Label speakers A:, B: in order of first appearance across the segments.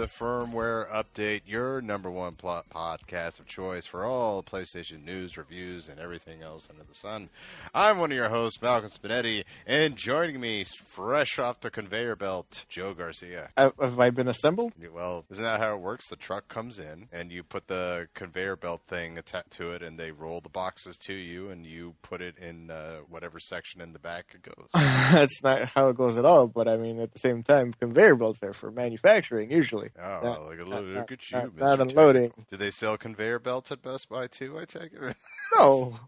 A: the Firmware Update, your number one podcast of choice for all PlayStation news, reviews, and everything else under the sun. I'm one of your hosts, Malcolm Spinetti, and joining me, fresh off the conveyor belt, Joe Garcia.
B: Have I been assembled?
A: Well, isn't that how it works? The truck comes in, and you put the conveyor belt thing attached to it, and they roll the boxes to you, and you put it in whatever section in the back it goes.
B: That's not how it goes at all, but I mean, at the same time, conveyor belts are for manufacturing, usually.
A: Oh, look at you, Mr.
B: Not unloading.
A: Technical. Do they sell conveyor belts at Best Buy, too, I take it?
B: No.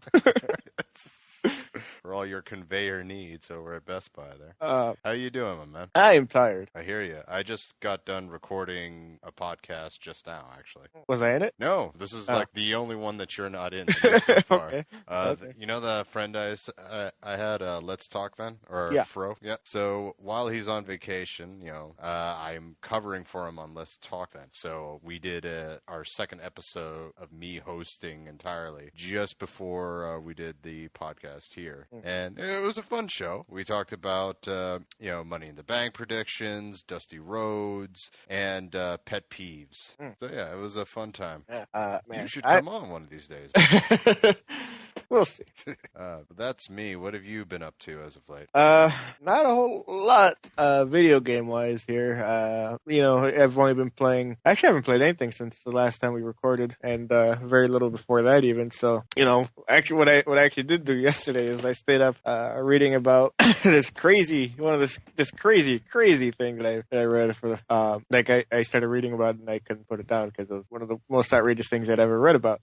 A: For all your conveyor needs over at Best Buy there. How you doing, my man?
B: I am tired.
A: I hear you. I just got done recording a podcast just now, actually.
B: Was I in it?
A: No, this is like the only one that you're not in so far.
B: Okay.
A: You know the friend I had, Let's Talk Then? Or
B: yeah.
A: Fro? Yeah. So while he's on vacation, I'm covering for him on Let's Talk Then. So we did our second episode of me hosting entirely just before we did the podcast here. And it was a fun show. We talked about, Money in the Bank predictions, Dusty Roads, and pet peeves. So, yeah, it was a fun time.
B: Man,
A: you should come on one of these days.
B: We'll see.
A: But that's me. What have you been up to as of late?
B: Not a whole lot video game-wise here. I've only been playing... Actually, I haven't played anything since the last time we recorded, and very little before that even. So, actually, what I actually did do yesterday is I stayed up reading about this crazy thing that I read for I started reading about it and I couldn't put it down because it was one of the most outrageous things I'd ever read about.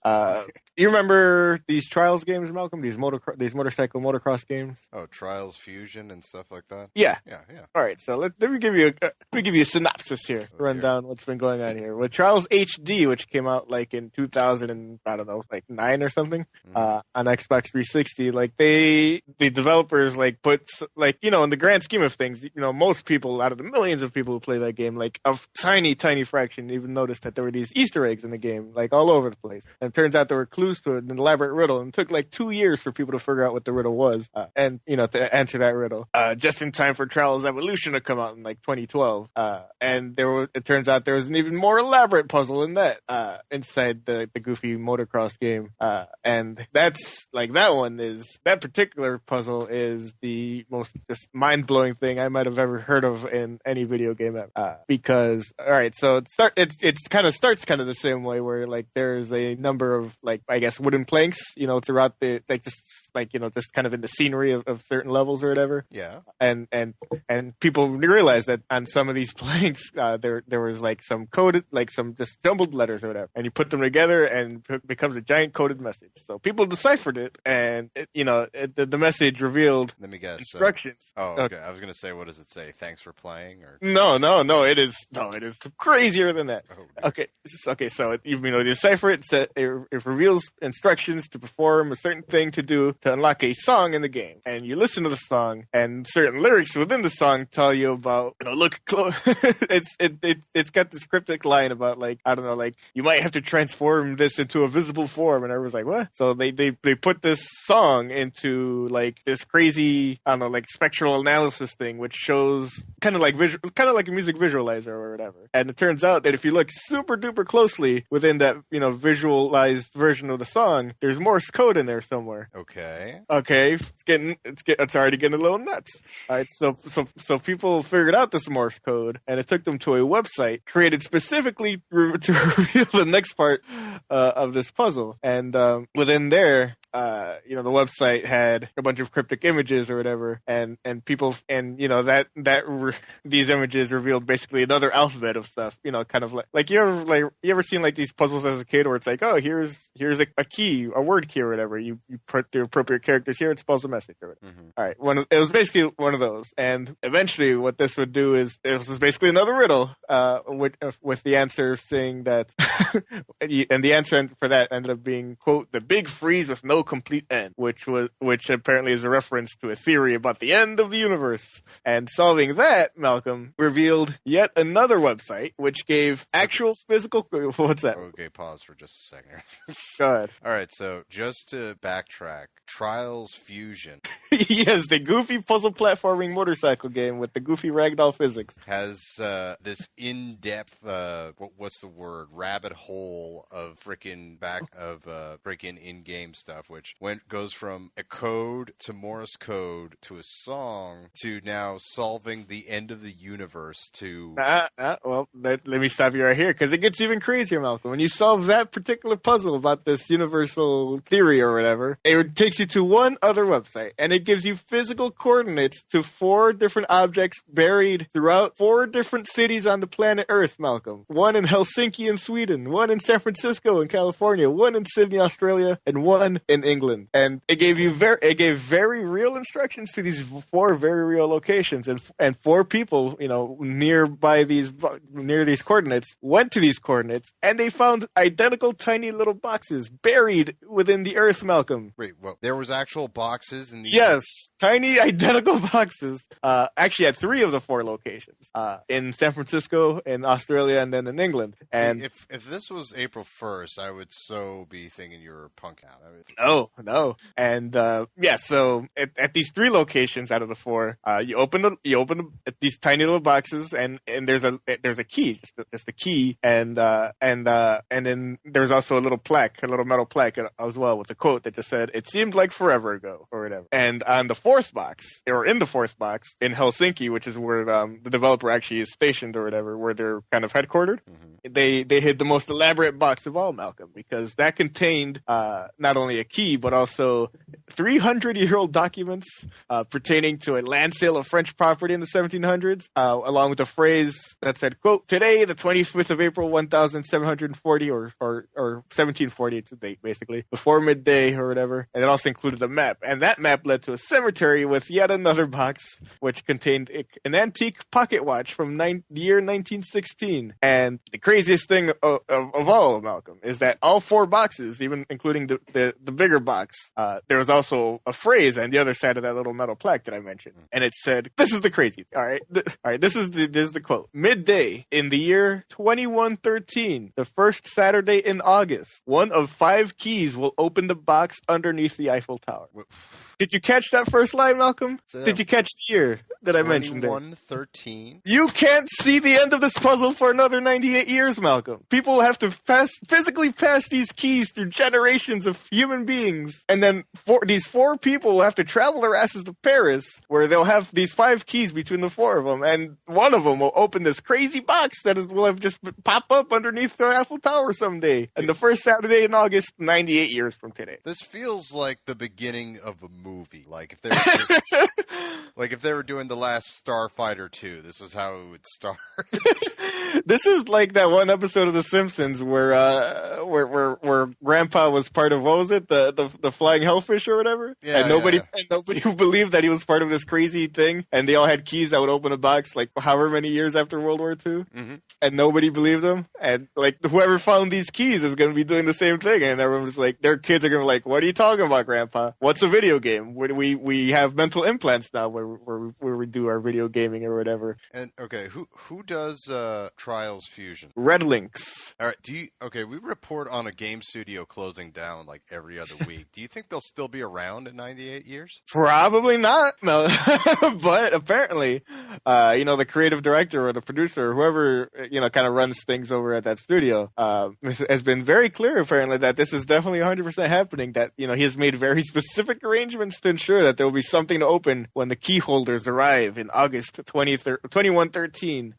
B: You remember these Trials games, Malcolm? These motorcycle motocross games?
A: Oh, Trials Fusion and stuff like that?
B: Yeah.
A: Yeah.
B: All right, so let me give you a synopsis here. Run down what's been going on here. With Trials HD, which came out like in 2000 and I don't know, like 9 or something, on Xbox 360, like the developers put in the grand scheme of things, most people out of the millions of people who play that game, like a tiny fraction even noticed that there were these Easter eggs in the game, like all over the place. And it turns out there were clues to it, an elaborate riddle, and it took like 2 years for people to figure out what the riddle was, and to answer that riddle, just in time for Trials Evolution to come out in like 2012. And it turns out there was an even more elaborate puzzle than that inside the goofy motocross game, and that's like that particular puzzle is the most just mind-blowing thing I might have ever heard of in any video game ever. Because, all right, so it kind of starts the same way where like there's a number of I guess wooden planks, throughout the just kind of in the scenery of certain levels or whatever.
A: Yeah.
B: And people realize that on some of these planks, there was some coded, some just jumbled letters or whatever, and you put them together and it becomes a giant coded message. So people deciphered it, and the message revealed.
A: Let me guess.
B: Instructions.
A: Okay. I was gonna say, what does it say? Thanks for playing, or
B: no. It is crazier than that.
A: Oh,
B: okay. So you decipher it. It reveals instructions to perform a certain thing to unlock a song in the game, and you listen to the song, and certain lyrics within the song tell you about look close. It's got this cryptic line about you might have to transform this into a visible form, and everyone's like, what? So they put this song into this crazy spectral analysis thing, which shows kind of like a music visualizer or whatever. And it turns out that if you look super duper closely within that visualized version of the song, there's Morse code in there somewhere.
A: Okay.
B: It's already getting a little nuts. All right, so people figured out this Morse code, and it took them to a website created specifically to reveal the next part of this puzzle. And within there, the website had a bunch of cryptic images or whatever, and people, and these images revealed basically another alphabet of stuff. Kind of like you ever seen these puzzles as a kid where it's like, oh, here's a key, a word key or whatever. You put the appropriate characters here, it spells a message or whatever. Mm-hmm. All right, it was basically one of those, and eventually what this would do is it was basically another riddle, with the answer saying that, and the answer for that ended up being, quote, the big freeze with no no complete end, which apparently is a reference to a theory about the end of the universe. And solving that, Malcolm revealed yet another website which gave actual physical. What's that?
A: Okay, pause for just a second.
B: Go ahead.
A: All right, so just to backtrack, Trials Fusion
B: Yes, the goofy puzzle platforming motorcycle game with the goofy ragdoll physics
A: has this in-depth, what's the word, rabbit hole of freaking in-game stuff, which goes from a code to Morse code to a song to now solving the end of the universe to...
B: Well, let me stop you right here, because it gets even crazier, Malcolm. When you solve that particular puzzle about this universal theory or whatever, it takes you to one other website, and it gives you physical coordinates to 4 different objects buried throughout 4 different cities on the planet Earth, Malcolm. One in Helsinki in Sweden, one in San Francisco in California, one in Sydney, Australia, and one in England. And it gave very real instructions to these 4 very real locations, and 4 people, near these coordinates went to these coordinates, and they found identical tiny little boxes buried within the Earth, Malcolm.
A: Wait, well, there was actual boxes in the...
B: Yes, tiny identical boxes. Actually, at 3 of the 4 locations. In San Francisco, in Australia, and then in England. And
A: see, if this was April 1st, I would so be thinking you were punk out.
B: No. And so at these 3 locations out of the 4, you open these tiny little boxes, and there's a key, just the key, and then there's also a little metal plaque as well with a quote that just said, "It seemed like forever ago," or whatever. And on the 4th box, or in the 4th box in Helsinki, which is where the developer actually is stationed or whatever, where they're kind of headquartered, they hid the most elaborate box of all, Malcolm, because that contained not only a key but also 300-year-old documents pertaining to a land sale of French property in the 1700s, along with a phrase that said, quote, "Today, the 25th of April, 1740, or 1740, it's a date, basically, before midday," or whatever. And it also included a map. And that map led to a cemetery with yet another box, which contained an antique pocket watch from the year 1916. And the craziest thing of all, Malcolm, is that all 4 boxes, even including the bigger box, there was also a phrase on the other side of that little metal plaque that I mentioned. And it said, this is the crazy, all right? This is the quote. "Midday in the year 2113, the first Saturday in August, one of 5 keys will open the box underneath the Eiffel Tower." Did you catch that first line, Malcolm? Did you catch the year that I mentioned there?
A: 2113.
B: You can't see the end of this puzzle for another 98 years, Malcolm. People have to physically pass these keys through generations of human beings. And then these 4 people will have to travel their asses to Paris, where they'll have these 5 keys between the 4 of them. And one of them will open this crazy box that will have just pop up underneath the Eiffel Tower someday. And the first Saturday in August, 98 years from today.
A: This feels like the beginning of a movie. Like if they were doing The Last Starfighter 2, this is how it would start.
B: This is like that one episode of The Simpsons where Grandpa was part of, what was it, the flying hellfish or whatever?
A: Yeah,
B: and nobody believed that he was part of this crazy thing, and they all had keys that would open a box like however many years after World War II, and nobody believed them. And like whoever found these keys is going to be doing the same thing, and everyone was like, their kids are going to be like, "What are you talking about, Grandpa? What's a video game? We have mental implants now where we do our video gaming or whatever."
A: And okay, who does Trials Fusion?
B: Red Links.
A: All right, we report on a game studio closing down like every other week. Do you think they'll still be around in 98 years?
B: Probably not, no. But apparently, the creative director or the producer or whoever, kind of runs things over at that studio, has been very clear apparently that this is definitely 100% happening, that, he has made very specific arrangements to ensure that there will be something to open when the key holders arrive in August 2113.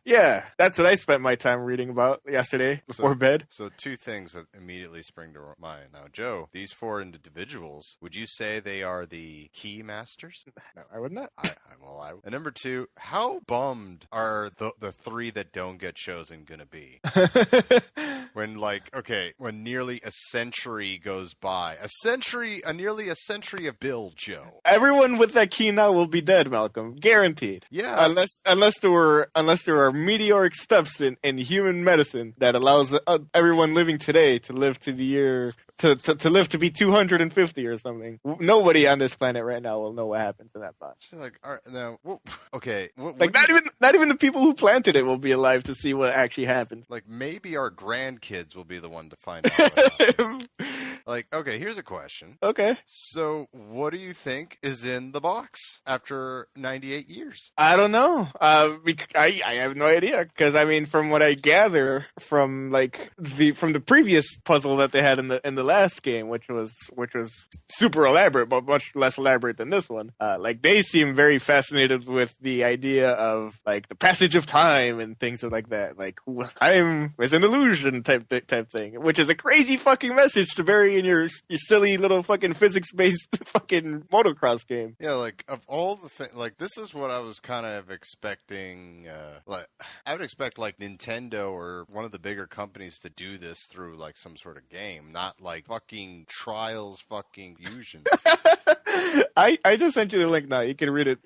B: Yeah, that's what I spent my time reading about yesterday before bed.
A: So 2 things that immediately spring to mind. Now, Joe, these 4 individuals, would you say they are the key masters?
B: No, I would not.
A: And number 2, how bummed are the 3 that don't get chosen gonna be? When nearly a century goes by. Nearly a century of build, Joe.
B: Everyone with that key now will be dead, Malcolm. Guaranteed.
A: Yeah.
B: Unless there are meteoric steps in human medicine that allows everyone living today to live to the year to live to be 250 or something. Nobody on this planet right now will know what happened to that bot.
A: Like, all right, now, okay,
B: like not even the people who planted it will be alive to see what actually happened.
A: Like, maybe our grandkids will be the one to find out what happened. Like, okay, here's a question.
B: Okay.
A: So, what do you think is in the box after 98 years?
B: I don't know. I have no idea, because I mean, from what I gather from like from the previous puzzle that they had in the last game, which was super elaborate, but much less elaborate than this one. Like, they seem very fascinated with the idea of like the passage of time and things like that. Like, time is an illusion type thing, which is a crazy fucking message to bury in your silly little fucking physics-based fucking motocross game.
A: Yeah, like, of all the things, like, this is what I was kind of expecting. Like, I would expect like Nintendo or one of the bigger companies to do this through like some sort of game, not like fucking Trials fucking Fusion.
B: I just sent you the link now. You can read it,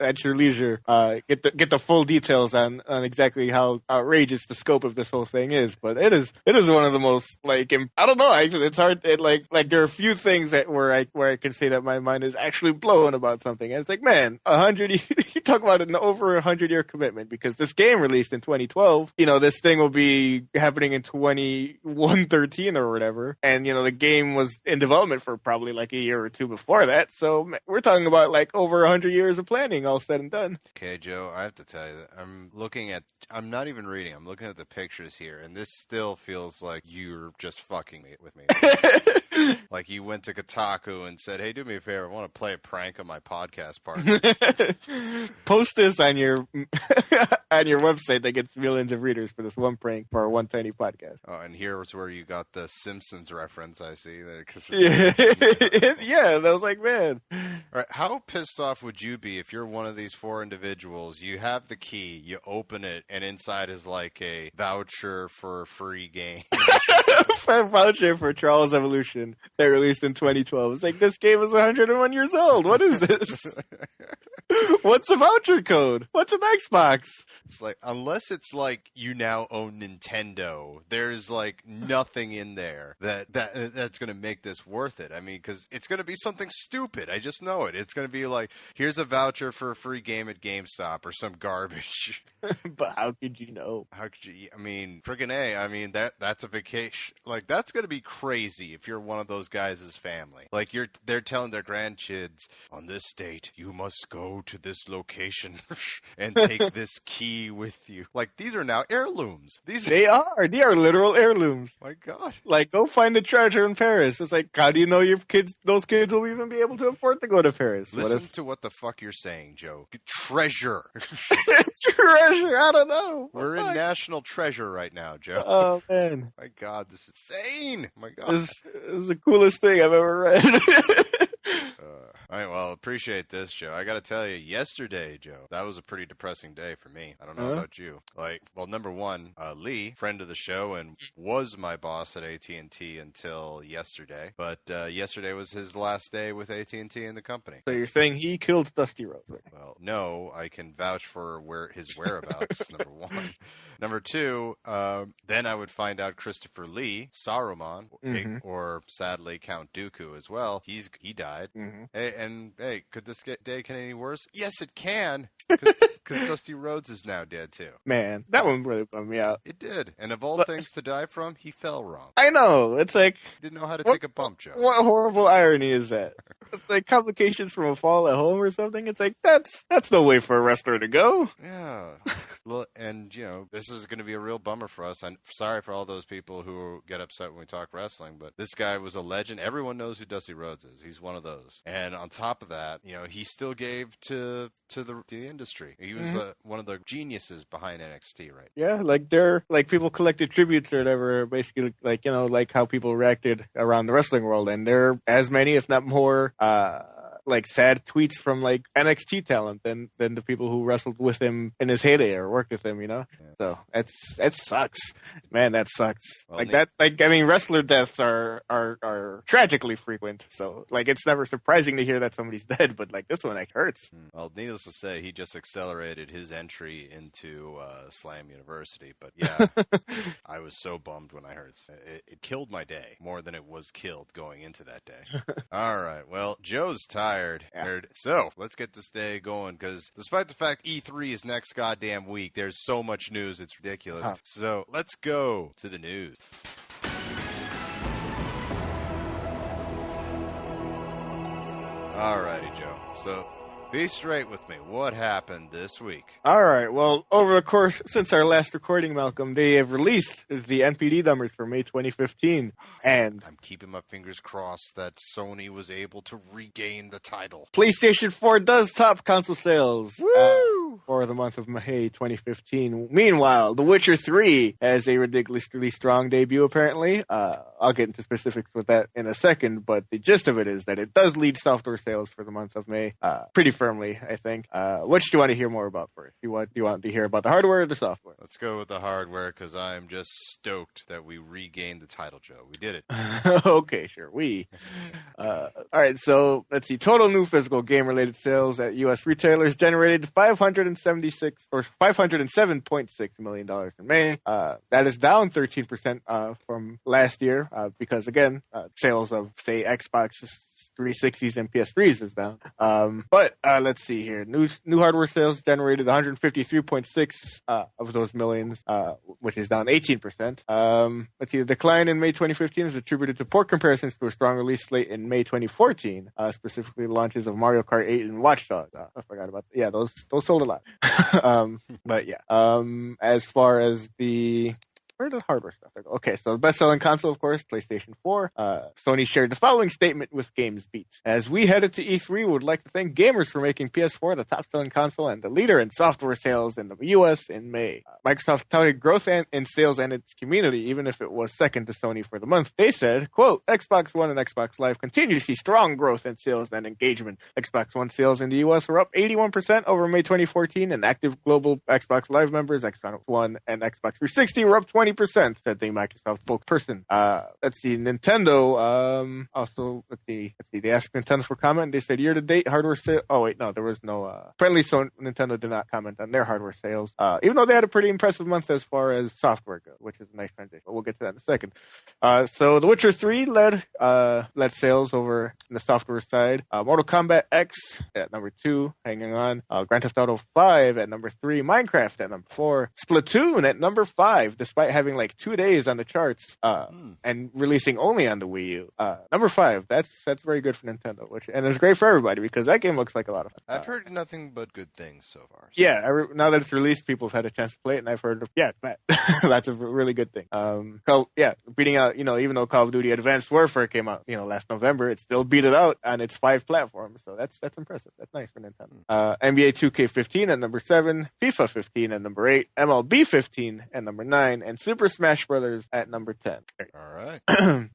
B: at your leisure. Get the full details on exactly how outrageous the scope of this whole thing is. But it is one of the most, like, I don't know. It's hard. Like there are a few things where I can say that my mind is actually blown about something. And it's like, man, 100. You talk about an over 100-year commitment, because this game released in 2012. This thing will be happening in 2113 or whatever. And the game was in development for probably like a year or two before that. So we're talking about like over 100 years of planning, all said and done.
A: Okay, Joe, I have to tell you that I'm not even reading. I'm looking at the pictures here, and this still feels like you're just fucking with me. Like, you went to Kotaku and said, "Hey, do me a favor. I want to play a prank on my podcast partner."
B: Post this on your on your website that gets millions of readers for this one prank for our one tiny podcast.
A: Oh, and here's where you got the Simpsons reference. I see there.
B: Yeah, that was like, man.
A: All right, how pissed off would you be if you're one of these four individuals? You have the key, you open it, and inside is like a voucher for a free game.
B: A voucher for Charles Evolution that released in 2012. It's like, this game is 101 years old. What is this? What's a voucher code? What's an Xbox?
A: It's like, unless it's like you now own Nintendo, there's like nothing in there that's going to make this worth it. I mean, because it's going to be something stupid. I just know it. It's going to be like, here's a voucher for a free game at GameStop or some garbage.
B: But how could you know?
A: How could you? I mean, friggin' A. I mean, that's a vacation. Like, that's going to be crazy if you're one of those guys' family. Like, they're telling their grandkids, on this date, you must go to this location and take this key with you. Like, these are now heirlooms. They are
B: literal heirlooms.
A: My God.
B: Like, go find the treasure in Paris. It's like, how do you know those kids will even be able to afford to go to Paris?
A: Listen to what the fuck you're saying, Joe. Treasure.
B: Treasure, I don't know.
A: We're in national treasure right now, Joe.
B: Oh, man.
A: My God, this is insane. My God.
B: This is the coolest thing I've ever read.
A: All right, well, appreciate this, Joe. I got to tell you, yesterday, Joe, that was a pretty depressing day for me. I don't know about you. Like, well, number one, Lee, friend of the show and was my boss at AT&T until yesterday. But yesterday was his last day with AT&T in the company.
B: So you're saying he killed Dusty Rhodes? Right?
A: Well, no, I can vouch for his whereabouts, number one. Number two, then I would find out Christopher Lee, Saruman, or sadly Count Dooku as well. He died. Hey, could this day get any worse? Yes, it can. Because Dusty Rhodes is now dead too.
B: Man, that one really bummed me out.
A: It did, and of all things to die from, he fell wrong.
B: I know. It's like,
A: he didn't know how to take a bump, Joe.
B: What horrible irony is that? It's like complications from a fall at home or something. It's like, that's no way for a wrestler to go.
A: Yeah. And, this is going to be a real bummer for us. I'm sorry for all those people who get upset when we talk wrestling, but this guy was a legend. Everyone knows who Dusty Rhodes is. He's one of those. And on top of that, he still gave to the industry. He was one of the geniuses behind NXT, right?
B: Yeah, like people collected tributes or whatever, basically like how people reacted around the wrestling world, and there are as many, if not more, like sad tweets from like NXT talent than the people who wrestled with him in his heyday or worked with him, Yeah. So that sucks, man. That sucks. Well, wrestler deaths are tragically frequent. So like, it's never surprising to hear that somebody's dead, but like this one, like, hurts.
A: Well, needless to say, he just accelerated his entry into Slam University. But yeah, I was so bummed when I heard it killed my day more than it was killed going into that day. All right. Well, Joe's tired.
B: Yeah.
A: So let's get this day going because despite the fact E3 is next goddamn week, there's so much news. It's ridiculous.
B: Huh.
A: So let's go to the news. Alrighty, Joe. So, be straight with me. What happened this week?
B: All right. Well, over the course since our last recording, Malcolm, they have released the NPD numbers for May 2015, and
A: I'm keeping my fingers crossed that Sony was able to regain the title.
B: PlayStation 4 does top console sales.
A: Woo!
B: For the month of May 2015. Meanwhile, The Witcher 3 has a ridiculously strong debut, apparently. I'll get into specifics with that in a second, but the gist of it is that it does lead software sales for the month of May pretty firmly, I think. Which do you want to hear more about first? Do you want to hear about the hardware or the software?
A: Let's go with the hardware, because I'm just stoked that we regained the title, Joe. We did it.
B: Okay, sure. All right, so let's see. Total new physical game-related sales at U.S. retailers generated $507.6 million in May. That is down 13% from last year because, again, sales of, say, Xbox 360s and PS3s is down. But let's see here. New hardware sales generated 153.6 of those millions, which is down 18%. Let's see. The decline in May 2015 is attributed to poor comparisons to a strong release slate in May 2014, specifically the launches of Mario Kart 8 and Watch Dogs. I forgot about that. Yeah, those sold a lot. But yeah. As far as where did the hardware stuff go? Okay, so the best-selling console, of course, PlayStation 4. Sony shared the following statement with GamesBeat. As we headed to E3, we would like to thank gamers for making PS4 the top-selling console and the leader in software sales in the U.S. in May. Microsoft touted growth in sales and its community, even if it was second to Sony for the month. They said, quote, Xbox One and Xbox Live continue to see strong growth in sales and engagement. Xbox One sales in the U.S. were up 81% over May 2014, and active global Xbox Live members, Xbox One and Xbox 360 were up 20%, said the Microsoft spokesperson. Let's see, Nintendo, also, let's see, they asked Nintendo for comment. They said year-to-date hardware sales. Oh, wait, no, there was no, apparently so Nintendo did not comment on their hardware sales, even though they had a pretty impressive month as far as software goes, which is a nice transition, but we'll get to that in a second. So The Witcher 3 led sales over the software side. Mortal Kombat X at number 2, hanging on. Grand Theft Auto 5 at number 3. Minecraft at number 4. Splatoon at number 5, despite having like 2 days on the charts and releasing only on the Wii U. Number 5, that's very good for Nintendo, and it's great for everybody because that game looks like a lot of fun.
A: I've heard nothing but good things so far. So.
B: Yeah, now that it's released, people have had a chance to play it, and I've heard that's a really good thing. Beating out, even though Call of Duty Advanced Warfare came out, last November, it still beat it out on its 5 platforms. So that's impressive. That's nice for Nintendo. NBA 2K15 at number 7, FIFA 15 at number 8, MLB 15 at number 9, and Super Smash Brothers at number 10.
A: All right.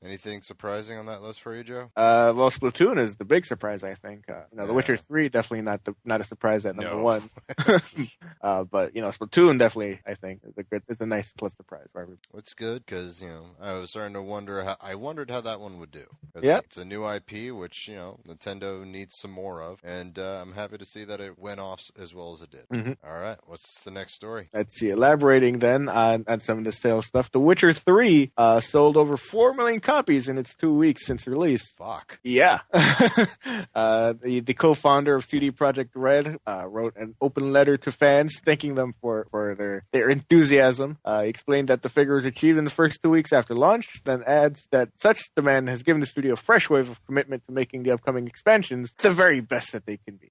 A: Anything surprising on that list for you, Joe?
B: Well, Splatoon is the big surprise, I think. The Witcher 3 definitely not a surprise at number 1. But Splatoon definitely, I think, is a nice plus surprise for everybody.
A: It's good because I was starting to wondered how that one would do.
B: Yeah,
A: it's a new IP, which Nintendo needs some more of, and I'm happy to see that it went off as well as it did.
B: Mm-hmm.
A: All right, what's the next story?
B: Let's see. Elaborating then on some of the sales stuff, The Witcher 3 sold over 4 million copies in its 2 weeks since release.
A: Fuck.
B: Yeah. The co-founder of CD Projekt Red wrote an open letter to fans thanking them for their enthusiasm. He explained that the figure was achieved in the first 2 weeks after launch, then adds that such demand has given the studio a fresh wave of commitment to making the upcoming expansions the very best that they can be.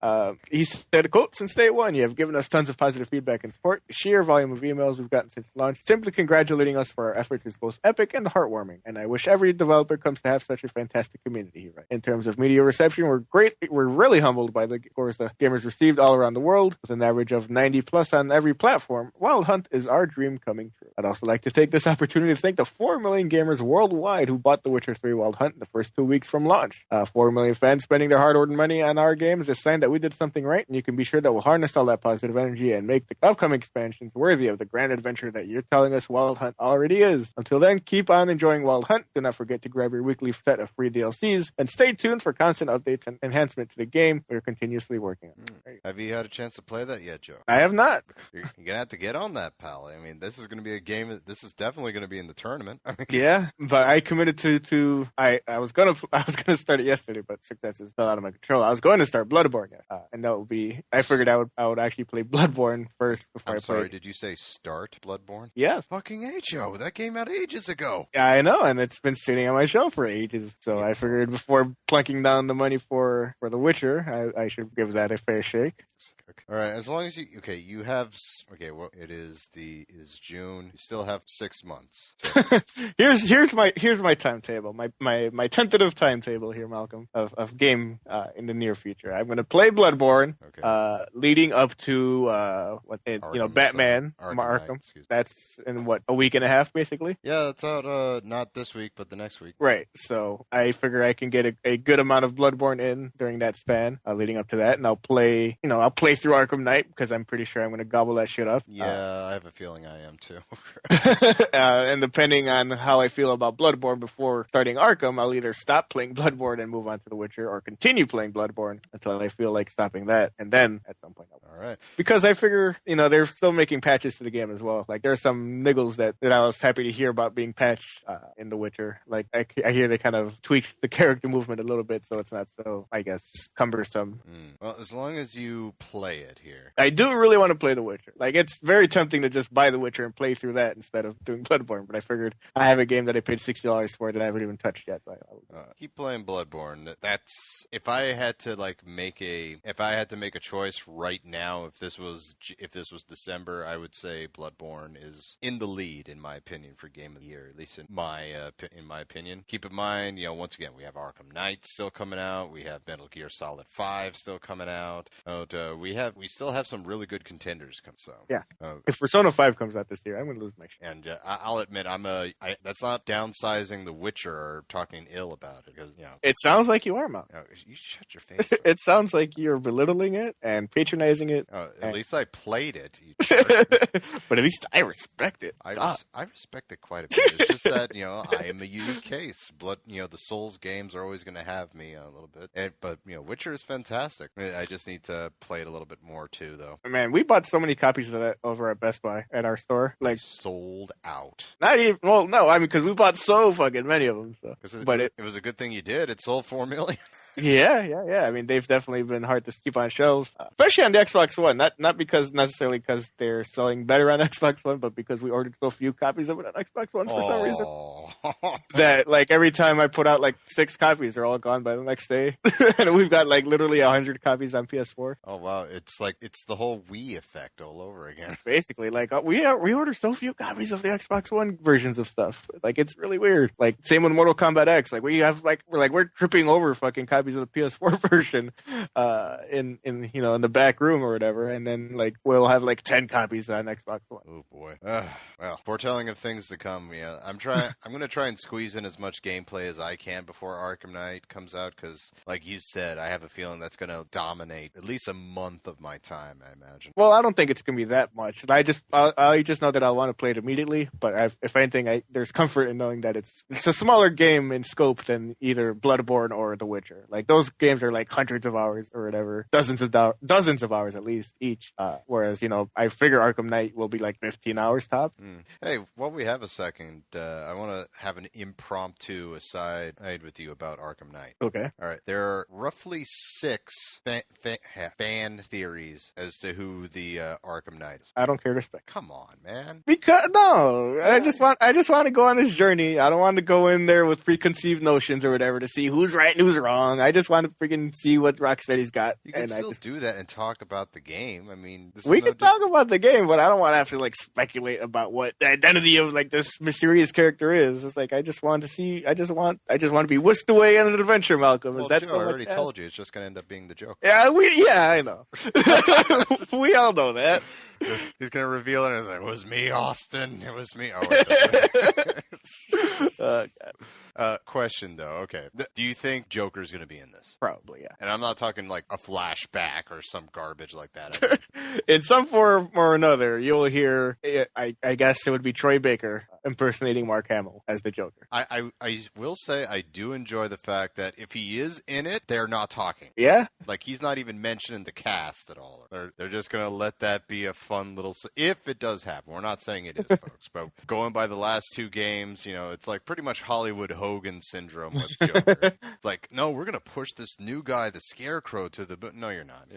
B: He said, quote, since day one, you have given us tons of positive feedback and support. The sheer volume of emails we've gotten since launch simply congratulating us for our efforts is both epic and heartwarming, and I wish every developer comes to have such a fantastic community, he writes. In terms of media reception, we're really humbled by the scores the gamers received all around the world, with an average of 90 plus on every platform. Wild Hunt is our dream coming true. I'd also like to take this opportunity to thank the 4 million gamers worldwide who bought The Witcher 3 Wild Hunt in the first 2 weeks from launch. 4 million fans spending their hard-earned money on our game is a sign that we did something right, and you can be sure that we'll harness all that positive energy and make the upcoming expansions worthy of the grand adventure that you're telling us Wild Hunt already is. Until then, keep on enjoying Wild Hunt. Do not forget to grab your weekly set of free DLCs, and stay tuned for constant updates and enhancement to the game we're continuously working on.
A: Have you had a chance to play that yet, Joe?
B: I have not.
A: You're gonna have to get on that, pal. I mean, this is gonna be a game. This is definitely gonna be in the tournament. I mean,
B: Yeah, but I committed to I was gonna start it yesterday, but success is still out of my control. I was going to start Bloodborne, and that would be. I figured I would actually play Bloodborne first before
A: I'm
B: I
A: sorry.
B: played.
A: Did you say start Bloodborne?
B: Yes.
A: Fucking A, Joe. That came out ages ago.
B: I know, and it's been sitting on my shelf for ages. So I figured before plunking down the money for The Witcher, I should give that a fair shake.
A: Okay. All right. As long as you have. Well, it is June. You still have 6 months. So.
B: here's my timetable. My tentative timetable here, Malcolm, of game in the near future. I'm going to play Bloodborne, leading up to Batman Arkham. That's in a week and a half, basically.
A: Yeah, that's out not this week, but the next week.
B: Right. So I figure I can get a good amount of Bloodborne in during that span, leading up to that, and I'll play through Arkham Knight because I'm pretty sure I'm going to gobble that shit up.
A: Yeah, I have a feeling I am too.
B: And depending on how I feel about Bloodborne before starting Arkham, I'll either stop playing Bloodborne and move on to The Witcher, or continue playing Bloodborne until I feel like stopping that, and then at some point
A: All right.
B: Because I figure, they're still making patches to the game as well. Like, there's some niggles that I was happy to hear about being patched in The Witcher. Like, I hear they kind of tweaked the character movement a little bit, so it's not so, I guess, cumbersome.
A: Well, as long as you play it here.
B: I do really want to play The Witcher. Like, it's very tempting to just buy The Witcher and play through that instead of doing Bloodborne, but I figured I have a game that I paid $60 for that I haven't even touched yet. So
A: keep playing Bloodborne. That's if I had to make a choice right now. If this was December, I would say Bloodborne is in the lead in my opinion for Game of the Year, at least in my opinion. Keep in mind, once again, we have Arkham Knight still coming out. We have Metal Gear Solid 5 still coming out. We still have some really good contenders coming. So
B: yeah, if Persona 5 comes out this year, I'm going to lose my shit.
A: And I'll admit, that's not downsizing The Witcher or talking ill about it, because
B: it sounds like you are, Mal.
A: You shut your face.
B: It sounds like you're belittling it and patronizing it.
A: At least I played it.
B: But at least I respect it.
A: I respect it quite a bit. It's just that I am a unique case. The Souls games are always going to have me a little bit. But Witcher is fantastic. I just need to play it a little bit more too, though.
B: Man, we bought so many copies of that over at Best Buy at our store. Like,
A: sold out.
B: Not even. Well, no, I mean, because we bought so fucking many of them. So.
A: It was a good thing you did. It sold 4 million.
B: Yeah. I mean, they've definitely been hard to keep on shelves, especially on the Xbox One. Not necessarily because they're selling better on Xbox One, but because we ordered so few copies of it on Xbox One for some reason. That every time I put out 6 copies, they're all gone by the next day, and we've got literally 100 copies on PS4.
A: Oh wow, it's the whole Wii effect all over again.
B: Basically, we ordered so few copies of the Xbox One versions of stuff. It's really weird. Same with Mortal Kombat X. We're tripping over fucking copies of the PS4 version in the back room or whatever, and then we'll have 10 copies on Xbox One.
A: Oh boy. Well, foretelling of things to come. I'm going to try and squeeze in as much gameplay as I can before Arkham Knight comes out, because like you said, I have a feeling that's going to dominate at least a month of my time, I imagine.
B: Well, I don't think it's going to be that much. I just know that I'll want to play it immediately, but if anything, there's comfort in knowing that it's a smaller game in scope than either Bloodborne or The Witcher. Those games are hundreds of hours or whatever, dozens of hours at least each. Whereas I figure Arkham Knight will be 15 hours top.
A: Hey, while we have a second, I want to have an impromptu aside with you about Arkham Knight.
B: Okay.
A: All right. There are roughly 6 fan theories as to who the Arkham Knight is.
B: I don't care to spec.
A: Come on, man.
B: Because no, I just want to go on this journey. I don't want to go in there with preconceived notions or whatever to see who's right and who's wrong. I just want to freaking see what Rocksteady's got.
A: You can still do that and talk about the game. I mean,
B: we can talk about the game, but I don't want to have to speculate about what the identity of this mysterious character is. It's I just want to see. I just want to be whisked away on an adventure, Malcolm.
A: Well, Joe, I already told you it's just going to end up being the Joker.
B: Yeah, I know. We all know that.
A: He's gonna reveal it. And it's like, it was me, Austin. It was me. Oh, wait,
B: God.
A: question though. Okay, do you think Joker's gonna be in this?
B: Probably, yeah.
A: And I'm not talking like a flashback or some garbage like that. I mean,
B: In some form or another, you'll hear, I guess it would be Troy Baker impersonating Mark Hamill as the Joker.
A: I will say I do enjoy the fact that if he is in it, they're not talking.
B: Yeah?
A: Like, he's not even mentioned in the cast at all. They're just going to let that be a fun little... If it does happen. We're not saying it is, folks. But going by the last two games, you know, it's like pretty much Hollywood Hogan syndrome with Joker. It's like, no, we're going to push this new guy, the Scarecrow, to the... No, you're not.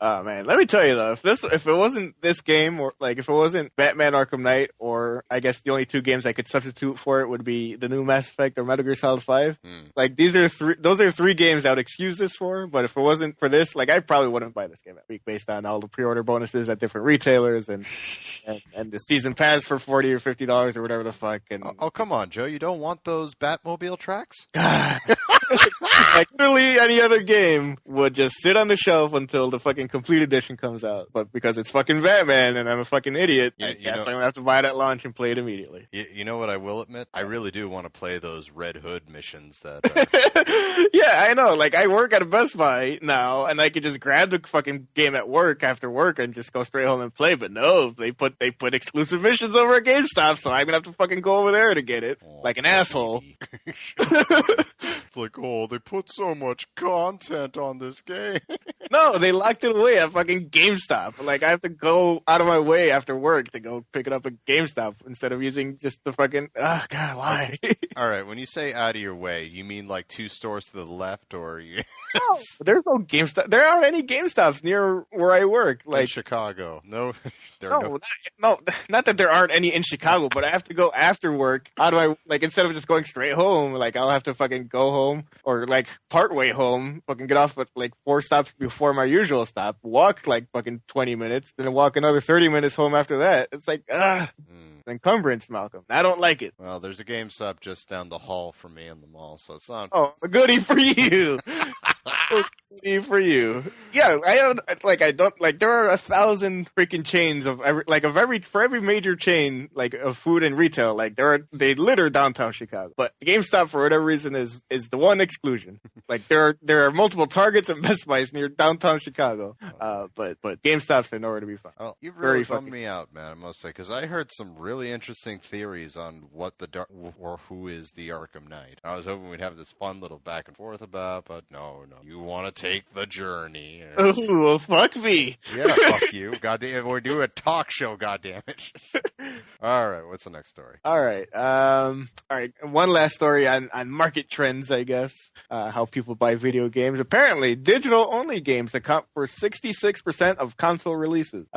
B: Oh, man. Let me tell you, though. If it wasn't this game, or like if it wasn't Batman Arkham Knight, or I guess the only two games I could substitute for it would be the new Mass Effect or Metal Gear Solid 5. Like, those are three games I would excuse this for, but if it wasn't for this, like, I probably wouldn't buy this game every week based on all the pre-order bonuses at different retailers and the season pass for $40 or $50 or whatever the fuck. And
A: oh, come on, Joe. You don't want those Batmobile tracks?
B: like, literally any other game would just sit on the shelf until the fucking complete edition comes out. But because it's fucking Batman and I'm a fucking idiot, I guess I'm going to have to buy it at launch and play it immediately.
A: You know what I will admit? I really do want to play those Red Hood missions that...
B: Yeah, I know. Like, I work at a Best Buy now, and I could just grab the fucking game at work after work and just go straight home and play. But no, they put exclusive missions over at GameStop, so I'm going to have to fucking go over there to get it. Like an asshole.
A: It's like, oh, they put so much content on this game.
B: No, they locked it away at fucking GameStop. Like, I have to go out of my way after work to go pick it up at GameStop instead of using just the fucking... Oh, God, why?
A: All right, when you say out of your way, you mean like 2 stores to the left, or...
B: No, there's no GameStop. There aren't any GameStops near where I work. Like
A: in Chicago. No,
B: not that there aren't any in Chicago, but I have to go after work. How do I, like, instead of just going straight home, like, I'll have to fucking go home or, like, part way home, fucking get off at, like, 4 stops before my usual stop, walk, like, fucking 20 minutes, then walk another 30 minutes home after that. It's like, encumbrance, Malcolm. I don't like it.
A: Well, there's a GameStop just down the hall from me in the mall, so it's not...
B: Oh, a goodie for you. Goodie for you. Yeah, there are 1,000 freaking chains of for every major chain, like, of food and retail, like, they litter downtown Chicago. But GameStop, for whatever reason, is the one exclusion. Like, there are multiple Targets and Best Buys near downtown Chicago. But GameStops are nowhere to be found.
A: Well, you've really bummed me out, man, I must say, because I heard some really interesting theories on what or who is the Arkham Knight. I was hoping we'd have this fun little back and forth about, but no. You want to take the journey.
B: Ooh, well, fuck me.
A: Yeah, fuck you. Goddamn, we're doing a talk show, goddammit. All right, what's the next story?
B: All right. One last story on market trends, I guess. How people buy video games. Apparently, digital-only games account for 66% of console releases,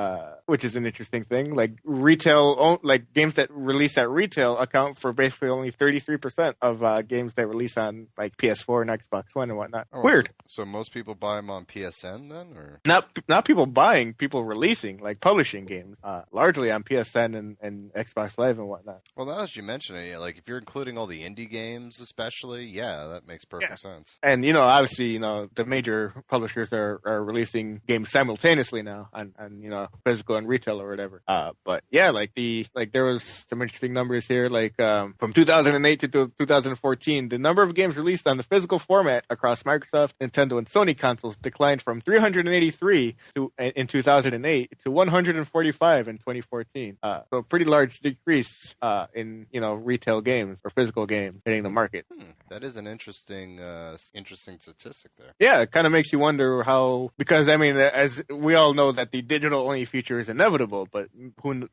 B: which is an interesting thing. Like, games that release at retail account for basically only 33% of games that release on, like, PS4 and Xbox One and whatnot.
A: Oh,
B: weird.
A: So most people buy them on PSN then, or
B: not people buying, people releasing, like publishing games, largely on PSN and Xbox Live and whatnot.
A: Well, now as you mention it, like if you're including all the indie games, especially, yeah, that makes perfect sense.
B: And obviously, the major publishers are releasing games simultaneously now on physical and retail or whatever. But yeah, there was some interesting numbers here. Like from 2008 to 2014, the number of games released on the physical format across Microsoft, Nintendo, and Sony consoles declined from 383 in 2008 to 145 in 2014. So a pretty large decrease in retail games or physical games hitting the market.
A: That is an interesting statistic there.
B: Yeah, it kind of makes you wonder how, because I mean, as we all know that the digital only feature is inevitable, but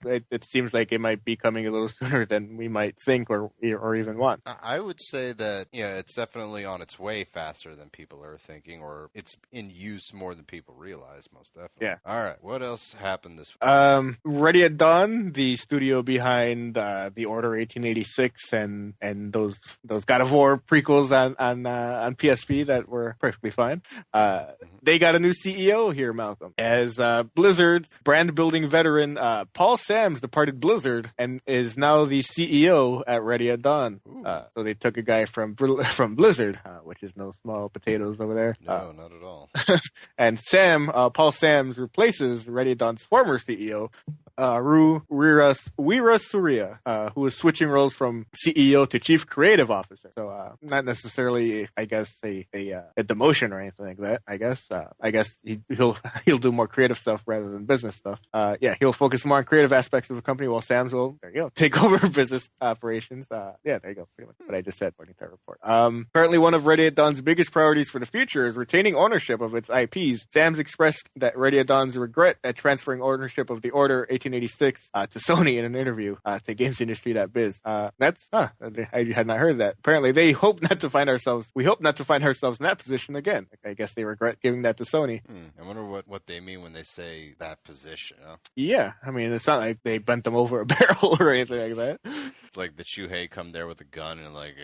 B: it seems like it might be coming a little sooner than we might think or even want.
A: I would say that it's definitely on its way faster than people are thinking, or it's in use more than people realize, most definitely.
B: Yeah.
A: All right, what else happened this week?
B: Ready at Dawn, the studio behind the Order 1886 and those God of War prequels on PSP that were perfectly fine. They got a new CEO here, Malcolm, as Blizzard brand building veteran Paul Sams departed Blizzard and is now the CEO at Ready at Dawn. So they took a guy from Blizzard, which is no small potatoes over there.
A: No, not at all.
B: And Paul Sams replaces Ready at Dawn's former CEO, Weera Surya, who is switching roles from CEO to Chief Creative Officer. So not necessarily, I guess, a demotion or anything like that. I guess he'll do more creative stuff rather than business stuff. He'll focus more on creative aspects of the company, while Sams will, there you go, take over business operations. There you go, pretty much what I just said according to that report. Currently, one of Ready at Dawn's biggest priorities for the future is retaining ownership of its IPs. Sams expressed that Ready at Dawn's regret at transferring ownership of the Order 1886 to Sony in an interview to GamesIndustry.biz. I had not heard that. Apparently, we hope not to find ourselves in that position again. I guess they regret giving that to Sony.
A: I wonder what they mean when they say that position. Huh?
B: Yeah, I mean, it's not like they bent them over a barrel or anything like that.
A: It's like the Shuhei come there with a gun and like,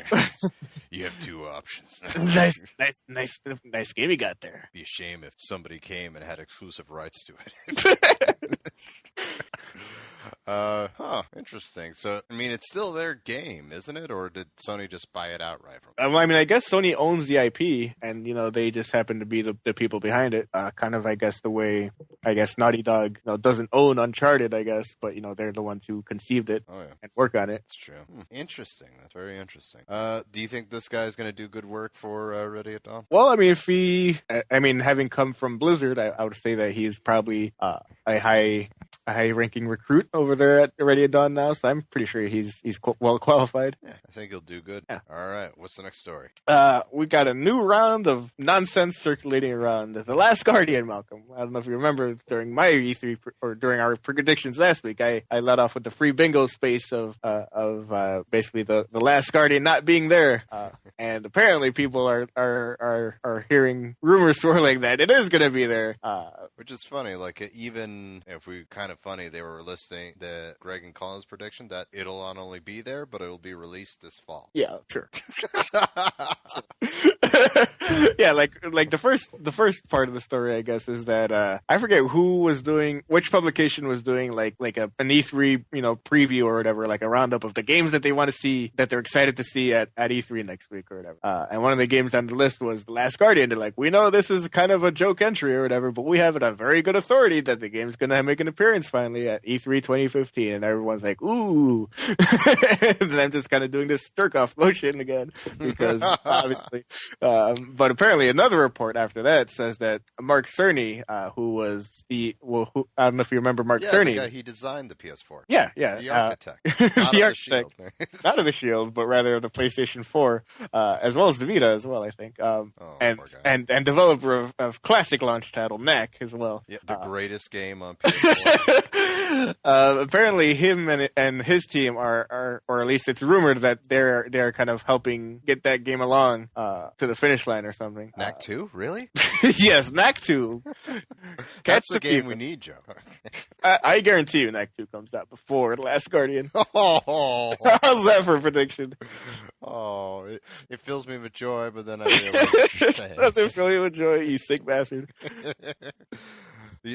A: you have two options.
B: nice game you got there.
A: It'd be a shame if somebody came and had exclusive rights to it. Interesting. So, I mean, it's still their game, isn't it? Or did Sony just buy it outright from them?
B: I mean, I guess Sony owns the IP, and, they just happen to be the people behind it. Kind of, I guess, the way, Naughty Dog doesn't own Uncharted, I guess, but, they're the ones who conceived it and work on it.
A: That's true. Interesting. That's very interesting. Do you think this guy's going to do good work for Ready at Dawn?
B: Well, I mean, having come from Blizzard, I would say that he's probably a high-ranking recruit over there at Ready at Dawn now, so I'm pretty sure he's well qualified.
A: Yeah, I think he'll do good.
B: Yeah.
A: All right, what's the next story?
B: We got a new round of nonsense circulating around The Last Guardian, Malcolm. I don't know if you remember during my E3 or during our predictions last week, I led off with the free bingo space of basically the Last Guardian not being there, and apparently people are hearing rumors swirling that it is going to be there.
A: Which is funny. Like, even if we kind of funny, they were listing the Greg and Colin's prediction that it'll not only be there, but it'll be released this fall.
B: Yeah, sure. Yeah, like the first part of the story, I guess, is that I forget which publication was doing like an E3 preview or whatever, like a roundup of the games that they want to see, that they're excited to see at E3 next week or whatever. And one of the games on the list was The Last Guardian. They're like, we know this is kind of a joke entry or whatever, but we have it on very good authority that the game's gonna make an appearance finally at E3 2015, and everyone's like, ooh. And I'm just kind of doing this Sturkoff motion again because obviously. But apparently another report after that says that Mark Cerny, who was I don't know if you remember Mark Cerny.
A: The guy, he designed the PS4.
B: Yeah.
A: The architect.
B: The architect. Not of the Shield, but rather of the PlayStation 4, as well as the Vita as well, I think. And developer of classic launch title, Knack, as well.
A: Yeah, the greatest game on PS4.
B: Apparently him and his team are, or at least it's rumored that they're kind of helping get that game along to the finish line or something.
A: Knack 2? Really?
B: Yes, Knack 2.
A: That's the game we need, Joe.
B: I guarantee you Knack 2 comes out before The Last Guardian.
A: Oh.
B: How's that for a prediction?
A: Oh, it fills me with joy, but then I realize
B: doesn't fill you with joy, you sick bastard.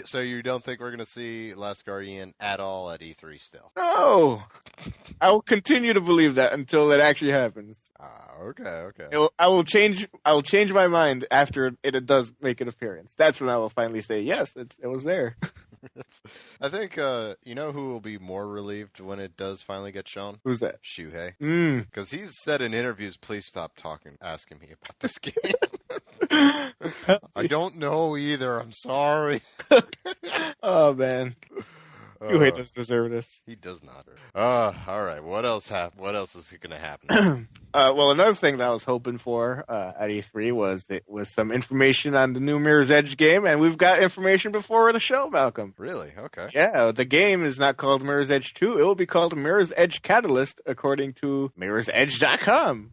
A: So you don't think we're going to see Last Guardian at all at E3 still?
B: No. I will continue to believe that until it actually happens.
A: Okay.
B: I will change my mind after it does make an appearance. That's when I will finally say, yes, it was there.
A: I think, you know who will be more relieved when it does finally get shown?
B: Who's that?
A: Shuhei.
B: Because
A: he's said in interviews, please stop asking me about this game. I don't know either. I'm sorry.
B: Oh, man. Shuhei doesn't deserve this.
A: He does not. All right. What else is going to happen?
B: Well, another thing that I was hoping for at E3 was some information on the new Mirror's Edge game, and we've got information before the show, Malcolm.
A: Really? Okay.
B: Yeah, the game is not called Mirror's Edge 2. It will be called Mirror's Edge Catalyst, according to mirrorsedge.com.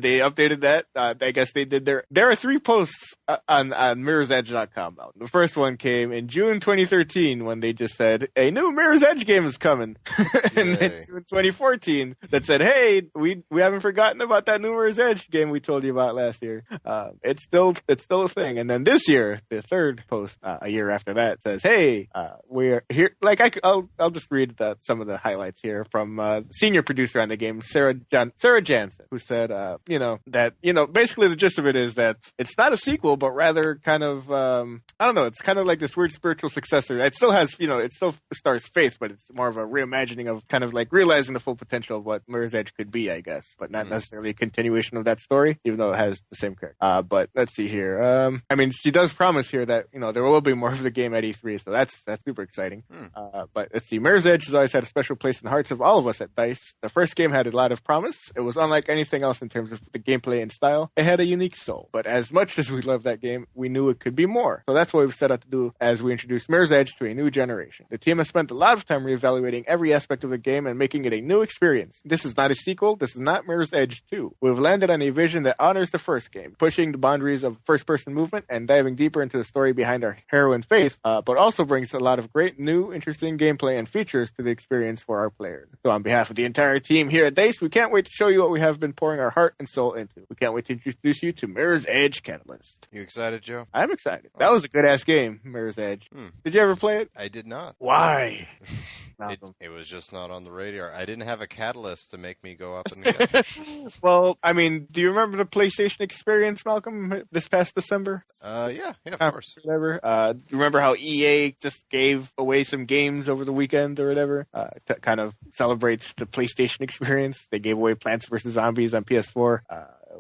B: They updated that. I guess they did there are 3 posts on mirrorsedge.com. The first one came in June 2013 when they just said, a new Mirror's Edge game is coming. And then June 2014 that said, hey, we haven't forgotten about that new Mirror's Edge game we told you about last year. It's still a thing. And then this year, the third post, a year after that, says, hey, we're here. Like I'll just read some of the highlights here from senior producer on the game, Sarah Jansen, who said, basically the gist of it is that it's not a sequel, but rather kind of, I don't know, it's kind of like this weird spiritual successor. It still has, it still stars Faith, but it's more of a reimagining of kind of like realizing the full potential of what Mirror's Edge could be, I guess, but not necessarily a continuation of that story, even though it has the same character. But let's see here. She does promise here that, there will be more of the game at E3, so that's super exciting. But let's see. Mirror's Edge has always had a special place in the hearts of all of us at DICE. The first game had a lot of promise. It was unlike anything else in terms of the gameplay and style. It had a unique soul. But as much as we loved that game, we knew it could be more. So that's what we've set out to do as we introduce Mirror's Edge to a new generation. The team has spent a lot of time reevaluating every aspect of the game and making it a new experience. This is not a sequel. This is not Mirror's Edge 2. We've landed on a vision that honors the first game, pushing the boundaries of first-person movement and diving deeper into the story behind our heroine Faith, but also brings a lot of great new, interesting gameplay and features to the experience for our players. So on behalf of the entire team here at DICE, we can't wait to show you what we have been pouring our heart and soul into. We can't wait to introduce you to Mirror's Edge Catalyst.
A: You excited, Joe?
B: I'm excited. That was a good-ass game, Mirror's Edge. Did you ever play it?
A: I did not.
B: Why?
A: It was just not on the radar. I didn't have a catalyst to make me go up and get
B: Well, do you remember the PlayStation experience, Malcolm, this past December?
A: Yeah, of course.
B: Whatever. Do you remember how EA just gave away some games over the weekend or whatever to kind of celebrate the PlayStation experience? They gave away Plants vs. Zombies on PS4.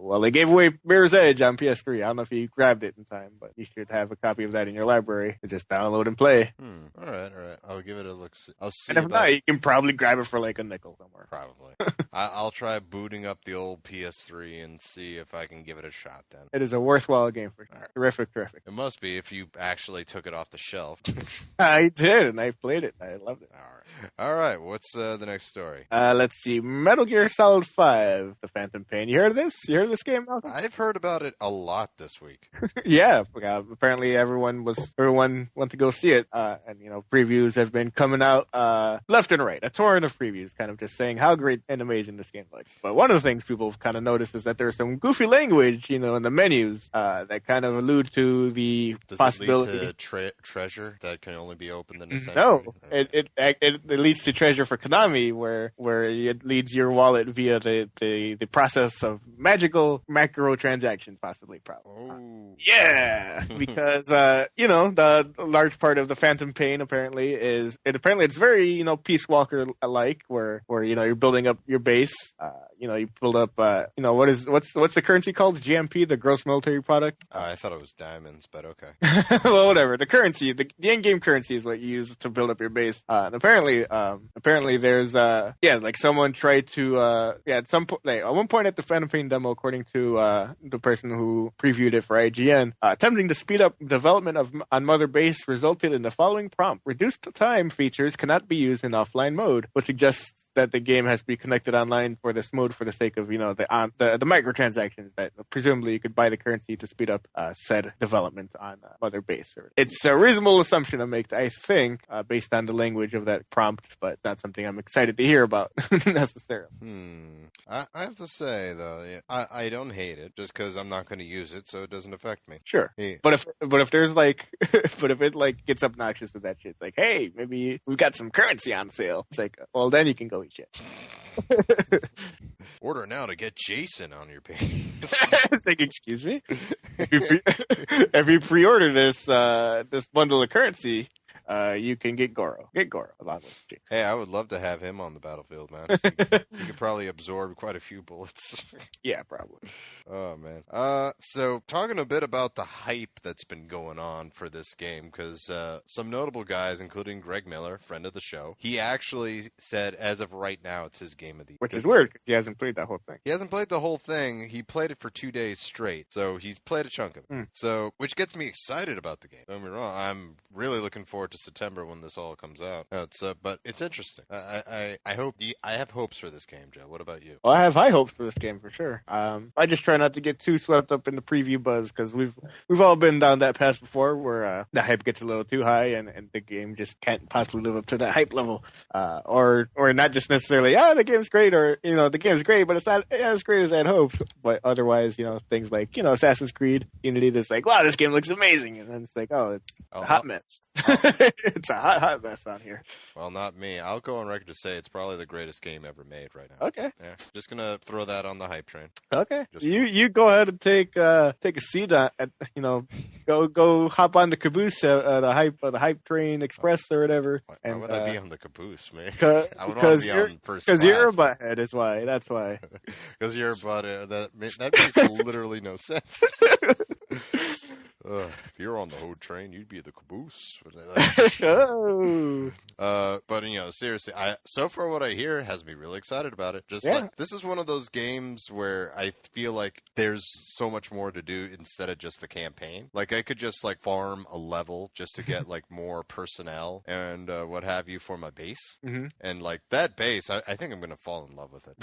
B: Well, they gave away Mirror's Edge on PS3. I don't know if you grabbed it in time, but you should have a copy of that in your library to just download and play.
A: All right. I'll give it a look. I'll see.
B: And if not, you can probably grab it for like a nickel somewhere.
A: Probably. I'll try booting up the old PS3 and see if I can give it a shot then.
B: It is a worthwhile game for sure. Right. Terrific.
A: It must be if you actually took it off the shelf.
B: I did, and I played it. I loved it.
A: All right. What's the next story?
B: Let's see. Metal Gear Solid 5, The Phantom Pain. You heard of this? You heard of this game, Malcolm?
A: I've heard about it a lot this week.
B: Yeah. Apparently everyone went to go see it. And previews have been coming out left and right. A torrent of previews kind of just saying how great and amazing this game looks. But one of the things people have kind of noticed is that there's some goofy language, in the menus that kind of allude to the possibility.
A: Does it lead to treasure that can only be opened in a century?
B: No. It leads to treasure for Konami, where it leads your wallet via the process of magical macro-transactions, possibly.
A: Oh.
B: Yeah, because the large part of the Phantom Pain apparently it's very Peace Walker alike, where you're building up your base. You build up. What's the currency called? GMP, the gross military product.
A: I thought it was diamonds, but okay.
B: Well, whatever. The currency, the in-game currency, is what you use to build up your base. And apparently, there's someone tried to at one point at the Phantom Pain demo, according to the person who previewed it for IGN, attempting to speed up development on Mother Base resulted in the following prompt: reduced time features cannot be used in offline mode, which suggests that the game has to be connected online for this mode for the sake of the microtransactions that presumably you could buy the currency to speed up said development on Mother Base. It's a reasonable assumption to make, I think, based on the language of that prompt, but not something I'm excited to hear about necessarily.
A: I have to say though, I don't hate it just because I'm not going to use it, so it doesn't affect me.
B: Sure, yeah. But if there's but if it gets obnoxious with that shit, like, hey, maybe we've got some currency on sale. It's like, well, then you can go eat shit.
A: Order now to get Jason on your page.
B: It's like, excuse me? If you pre-order this bundle of currency, you can get Goro. Get Goro along with you.
A: Hey, I would love to have him on the battlefield, man. He could probably absorb quite a few bullets.
B: Yeah, probably.
A: Oh, man. So talking a bit about the hype that's been going on for this game, because some notable guys, including Greg Miller, friend of the show, he actually said, as of right now, it's his game of the year.
B: Which is weird, because he hasn't played that whole thing.
A: He hasn't played the whole thing. He played it for 2 days straight, so he's played a chunk of it. So, which gets me excited about the game. Don't get me wrong. I'm really looking forward to September when this all comes out. But it's interesting. I have hopes for this game, Joe. What about you?
B: Well, I have high hopes for this game for sure. I just try not to get too swept up in the preview buzz, because we've all been down that path before, where the hype gets a little too high and the game just can't possibly live up to that hype level. Or not just necessarily, the game's great, or the game's great, but it's not as great as I'd hoped. But otherwise, things like Assassin's Creed Unity, that's like, wow, this game looks amazing, and then it's like, oh, it's a hot mess. It's a hot mess on here.
A: Well, not me. I'll go on record to say it's probably the greatest game ever made right now.
B: Okay.
A: Yeah. Just gonna throw that on the hype train.
B: Okay. You go ahead and take a seat on, go hop on the caboose, the hype train express or whatever.
A: Why would I be on the caboose, man?
B: I would want to be on first class. Because you're a butthead is why. That's why.
A: Because you're a butthead. That makes literally no sense. If you're on the whole train, you'd be the caboose. But seriously, so far what I hear has me really excited about it. Like, this is one of those games where I feel like there's so much more to do instead of just the campaign. Like, I could just like farm a level just to get like more personnel and what have you for my base. And like that base, I think I'm gonna fall in love with it.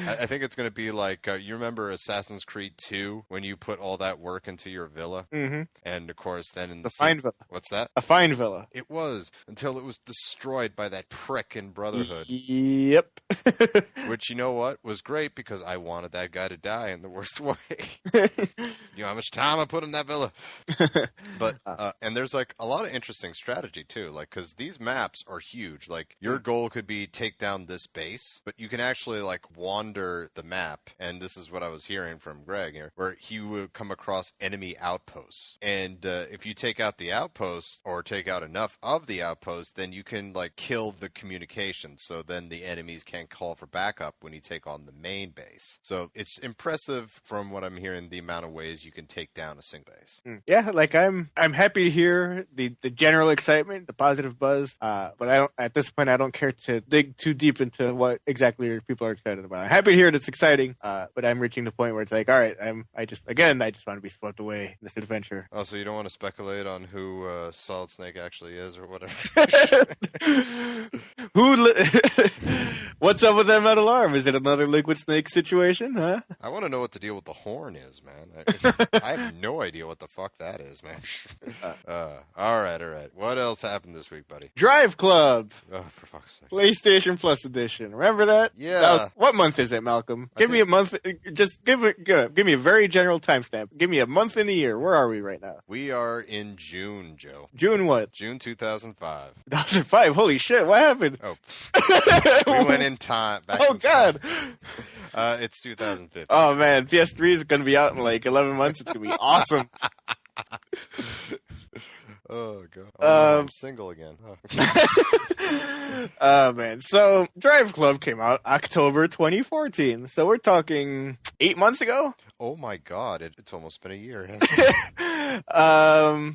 A: I think it's gonna be like you remember Assassin's Creed 2 when you put all that work into your villa. And of course, then in the
B: fine villa.
A: What's that?
B: A fine villa.
A: It was until it was destroyed by that prick in Brotherhood.
B: Yep.
A: Which, you know what, was great because I wanted that guy to die in the worst way. You know how much time I put in that villa. But and there's like a lot of interesting strategy too, like because these maps are huge. Like your goal could be take down this base, but you can actually like wander the map. And this is what I was hearing from Greg here, where he would come across enemy outposts. And if you take out the outposts or take out enough of the outposts, then you can like kill the communication. So then the enemies can't call for backup when you take on the main base. So it's impressive from what I'm hearing, the amount of ways you can take down a single base.
B: Yeah, like I'm happy to hear the general excitement, the positive buzz. But I don't, at this point, I don't care to dig too deep into what exactly people are excited about. I'm happy to hear it's exciting, but I'm reaching the point where it's like, all right, I just want to be swept away in this adventure.
A: Oh, so you don't want to speculate on who Solid Snake actually is or whatever?
B: What's up with that metal arm? Is it another Liquid Snake situation, huh?
A: I want to know what the deal with the horn is, man. I have no idea what the fuck that is, man. All right. What else happened this week, buddy?
B: Driveclub.
A: Oh, for fuck's sake.
B: PlayStation Plus Edition. Remember that?
A: Yeah.
B: What month is it, Malcolm? Give me a month. Just give me a very general timestamp. Give me a month in the year. Where are we right now?
A: We are in June, Joe.
B: June what?
A: June 2005.
B: 2005? Holy shit, what happened?
A: Oh. We went in time.
B: God.
A: It's 2015.
B: Oh, man. PS3 is going to be out in like 11 months. It's going to be awesome.
A: Oh, God. I'm single again.
B: Oh, man. So, Driveclub came out October 2014. So, we're talking 8 months ago?
A: Oh, my God. It's almost been a year.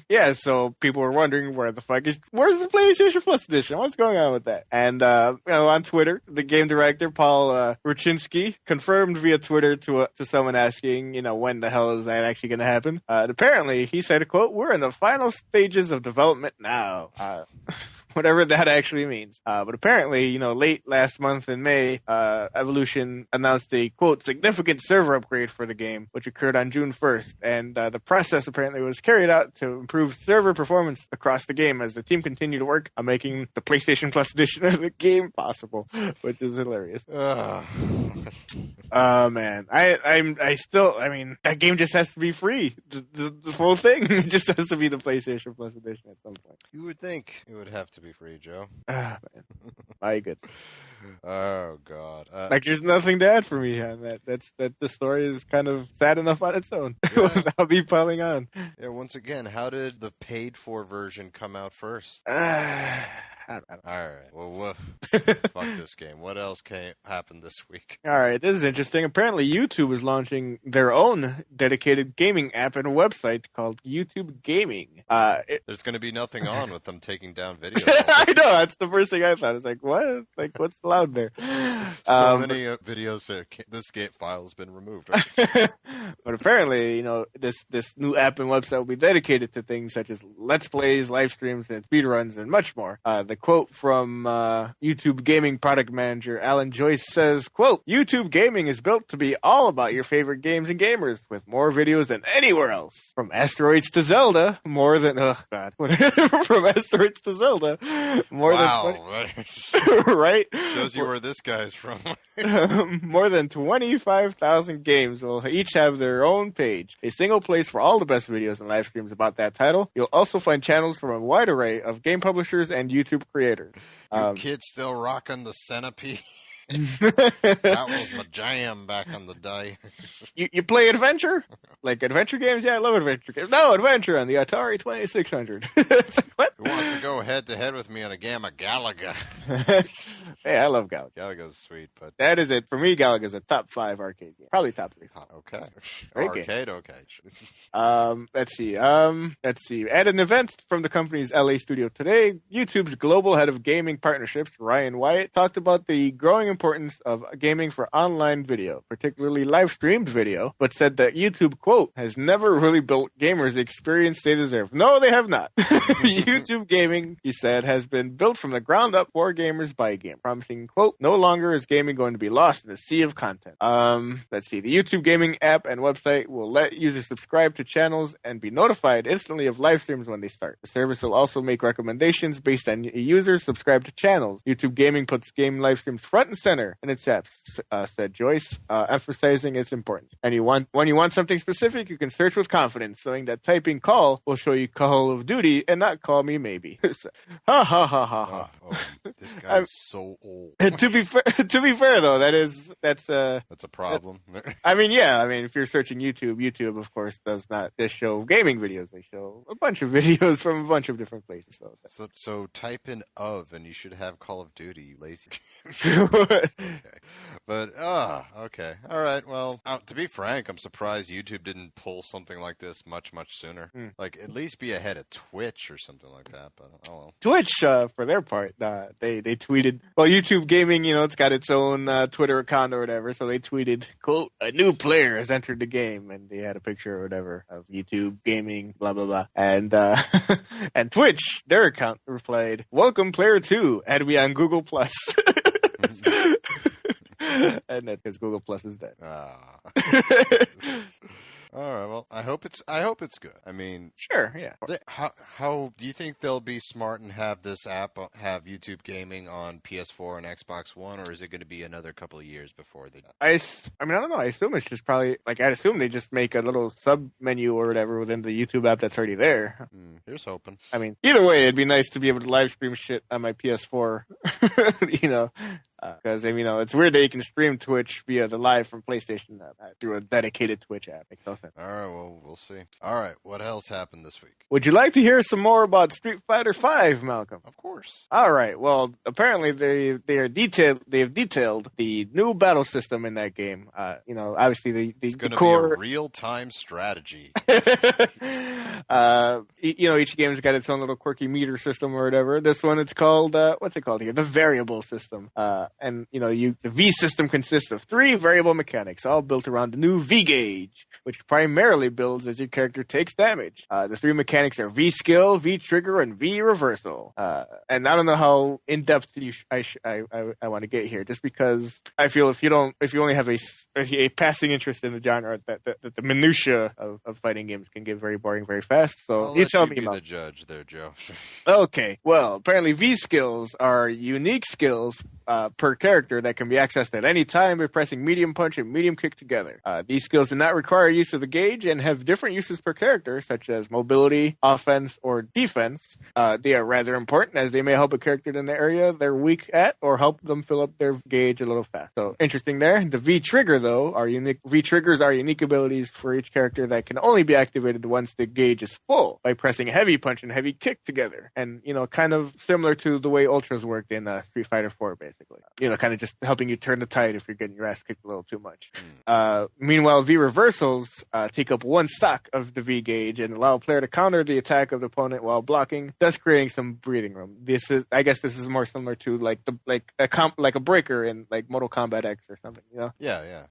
B: Yeah, so people were wondering where's the PlayStation Plus Edition? What's going on with that? And, on Twitter, the game director, Paul Ruchinsky, confirmed via Twitter to someone asking, when the hell is that actually going to happen? Apparently, he said, quote, "We're in the final stages of development now." Whatever that actually means. But apparently, late last month in May, Evolution announced a, quote, "significant server upgrade" for the game, which occurred on June 1st. And the process apparently was carried out to improve server performance across the game as the team continued to work on making the PlayStation Plus edition of the game possible, which is hilarious. Oh, man. That game just has to be free. The whole thing just has to be the PlayStation Plus edition at some point.
A: You would think it would have to be free, Joe.
B: Man. My goodness.
A: Oh God!
B: Like, there's nothing to add for me on that. That the story is kind of sad enough on its own without me piling on.
A: Yeah. Once again, how did the paid-for version come out first?
B: I don't know.
A: All right. Well, fuck this game. What else happened this week?
B: All right, this is interesting. Apparently, YouTube is launching their own dedicated gaming app and website called YouTube Gaming.
A: There's going to be nothing on with them taking down videos.
B: I know, that's the first thing I thought. It's like, what? Like, what's allowed there?
A: So many videos. This game file has been removed. Right?
B: But apparently, this new app and website will be dedicated to things such as Let's Plays, live streams, and speedruns, and much more. The quote from YouTube Gaming product manager Alan Joyce says, quote, YouTube Gaming is built to be all about your favorite games and gamers, with more videos than anywhere else. From Asteroids to Zelda, more than, from Asteroids to Zelda, more than 20, right?
A: Shows you where this guy's from.
B: More than 25,000 games will each have their own page, a single place for all the best videos and live streams about that title. You'll also find channels from a wide array of game publishers and YouTube creators.
A: You kids still rocking the Centipede? That was my jam back in the day.
B: You play adventure? Like adventure games? Yeah, I love adventure games. No, adventure on the Atari 2600. What?
A: Who wants to go head-to-head with me on a game of Galaga?
B: Hey, I love Galaga.
A: Galaga's sweet, but...
B: That is it. For me, Galaga's a top 5 arcade game. Probably top 3.
A: Okay.
B: Great
A: Arcade,
B: game.
A: okay.
B: Let's see. At an event from the company's LA studio today, YouTube's global head of gaming partnerships, Ryan Wyatt, talked about the growing importance of gaming for online video, particularly live-streamed video, but said that YouTube, quote, has never really built gamers the experience they deserve. No, they have not. YouTube Gaming, he said, has been built from the ground up for gamers by a game, promising, quote, no longer is gaming going to be lost in the sea of content. Let's see. The YouTube Gaming app and website will let users subscribe to channels and be notified instantly of live streams when they start. The service will also make recommendations based on users subscribed to channels. YouTube Gaming puts game live streams front and center in its apps, said Joyce, emphasizing its importance. And when you want something specific, you can search with confidence, knowing that typing call will show you Call of Duty and not Call Me Maybe. Ha ha ha ha ha.
A: This guy's so old.
B: To be fair though, that's a
A: problem.
B: I mean, yeah. I mean, if you're searching YouTube, of course, does not just show gaming videos. They show a bunch of videos from a bunch of different places.
A: So type in of, and you should have Call of Duty, you lazy. Okay. But, okay. All right. Well, to be frank, I'm surprised YouTube didn't pull something like this much, much sooner. Like, at least be ahead of Twitch or something like that. But, oh well.
B: Twitch, for their part, they tweeted, well, YouTube Gaming, it's got its own Twitter account or whatever, so they tweeted, quote, a new player has entered the game, and they had a picture or whatever of YouTube Gaming, blah, blah, blah. And, and Twitch, their account replied, welcome player 2, add me on Google+. And that's because Google Plus is dead.
A: All right. Well, I hope it's good. I mean,
B: sure. Yeah.
A: How do you think they'll be smart and have this app have YouTube Gaming on PS4 and Xbox One, or is it going to be another couple of years before they?
B: I mean, I don't know. I assume it's just probably I'd assume they just make a little sub menu or whatever within the YouTube app that's already there.
A: Here's hoping.
B: I mean, either way, it'd be nice to be able to live stream shit on my PS4. Because it's weird that you can stream Twitch via the live from PlayStation through a dedicated Twitch app. Makes no sense.
A: All right, well, we'll see. All right, what else happened this week?
B: Would you like to hear some more about Street Fighter V, Malcolm?
A: Of course.
B: All right. Well, apparently they have detailed the new battle system in that game. Obviously
A: it's going to
B: core...
A: be a real-time strategy.
B: Each game's got its own little quirky meter system or whatever. This one, it's called what's it called here? The variable system. And the V system consists of 3 variable mechanics, all built around the new V gauge, which primarily builds as your character takes damage. The 3 mechanics are V skill, V trigger, and V reversal. And I don't know how in depth I want to get here, just because I feel if you only have a passing interest in the genre, that the minutia of fighting games can get very boring very fast. So you tell me about
A: the judge there, Joe.
B: Okay. Well, apparently V skills are unique skills per character that can be accessed at any time by pressing medium punch and medium kick together. These skills do not require use of the gauge and have different uses per character, such as mobility, offense, or defense. They are rather important as they may help a character in the area they're weak at or help them fill up their gauge a little fast. So interesting there. The V-trigger, though, are unique. V-triggers are unique abilities for each character that can only be activated once the gauge is full by pressing heavy punch and heavy kick together. And, kind of similar to the way ultras worked in Street Fighter 4, basically. Kind of just helping you turn the tide if you're getting your ass kicked a little too much. Meanwhile, V-reversals take up one stock of the V-gauge and allow a player to counter the attack of the opponent while blocking, thus creating some breathing room. I guess this is more similar to like a breaker in like Mortal Kombat X or something,
A: Yeah.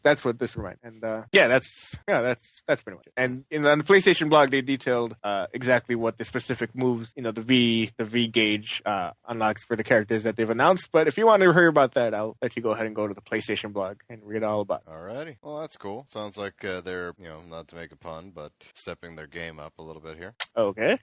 B: That's what this reminds. And that's pretty much it. And on the PlayStation blog, they detailed exactly what the specific moves, the V gauge unlocks for the characters that they've announced. But if you want to hear about that, I'll let you go ahead and go to the PlayStation blog and read all about it.
A: Alrighty. Well, that's cool. Sounds like they're, not to make a pun, but stepping their game up a little bit here.
B: Okay.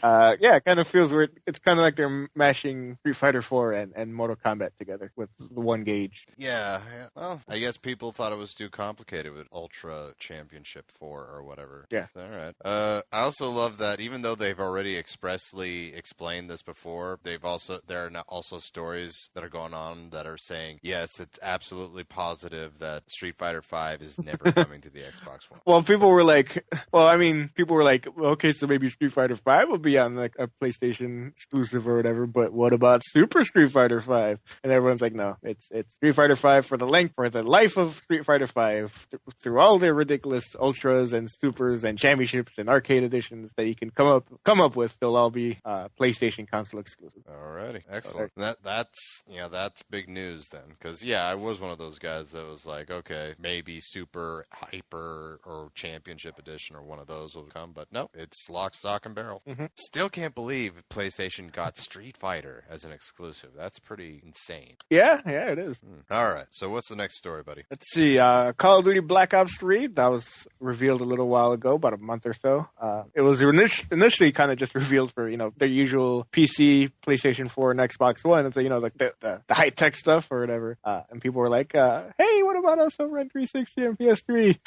B: It kind of feels weird. It's kind of like they're mashing Street Fighter 4 and Mortal Kombat together with the one gauge.
A: Yeah. Well, I guess people thought it was too complicated with Ultra Championship 4 or whatever.
B: Yeah.
A: All right. I also love that even though they've already expressly explained this before, there are now also stories that are going on that are saying, yes, it's absolutely positive that Street Fighter 5 is never coming to the Xbox One.
B: Well, people were like, okay, so maybe Street Fighter 5 will be on like a PlayStation exclusive or whatever, but what about Super Street Fighter 5? And everyone's like, no, it's Street Fighter 5 for the life of Street Fighter 5 through all the ridiculous ultras and supers and championships and arcade editions that you can come up with. They'll all be PlayStation console exclusive.
A: Alrighty, excellent. That's big news then, because I was one of those guys that was like, okay, maybe Super Hyper or Championship Edition or one of those will come, but no, it's lock, stock, and barrel.
B: Mm-hmm.
A: Still can't believe PlayStation got Street Fighter as an exclusive. That's pretty insane.
B: Yeah, it is.
A: All right, so what's the next story, buddy?
B: Let's see. Call of Duty Black Ops 3, that was revealed a little while ago, about a month or so. It was initially kind of just revealed for, the usual PC, PlayStation 4, and Xbox One. It's like the high-tech stuff or whatever. And people were like, hey, what about us over on 360 and PS3?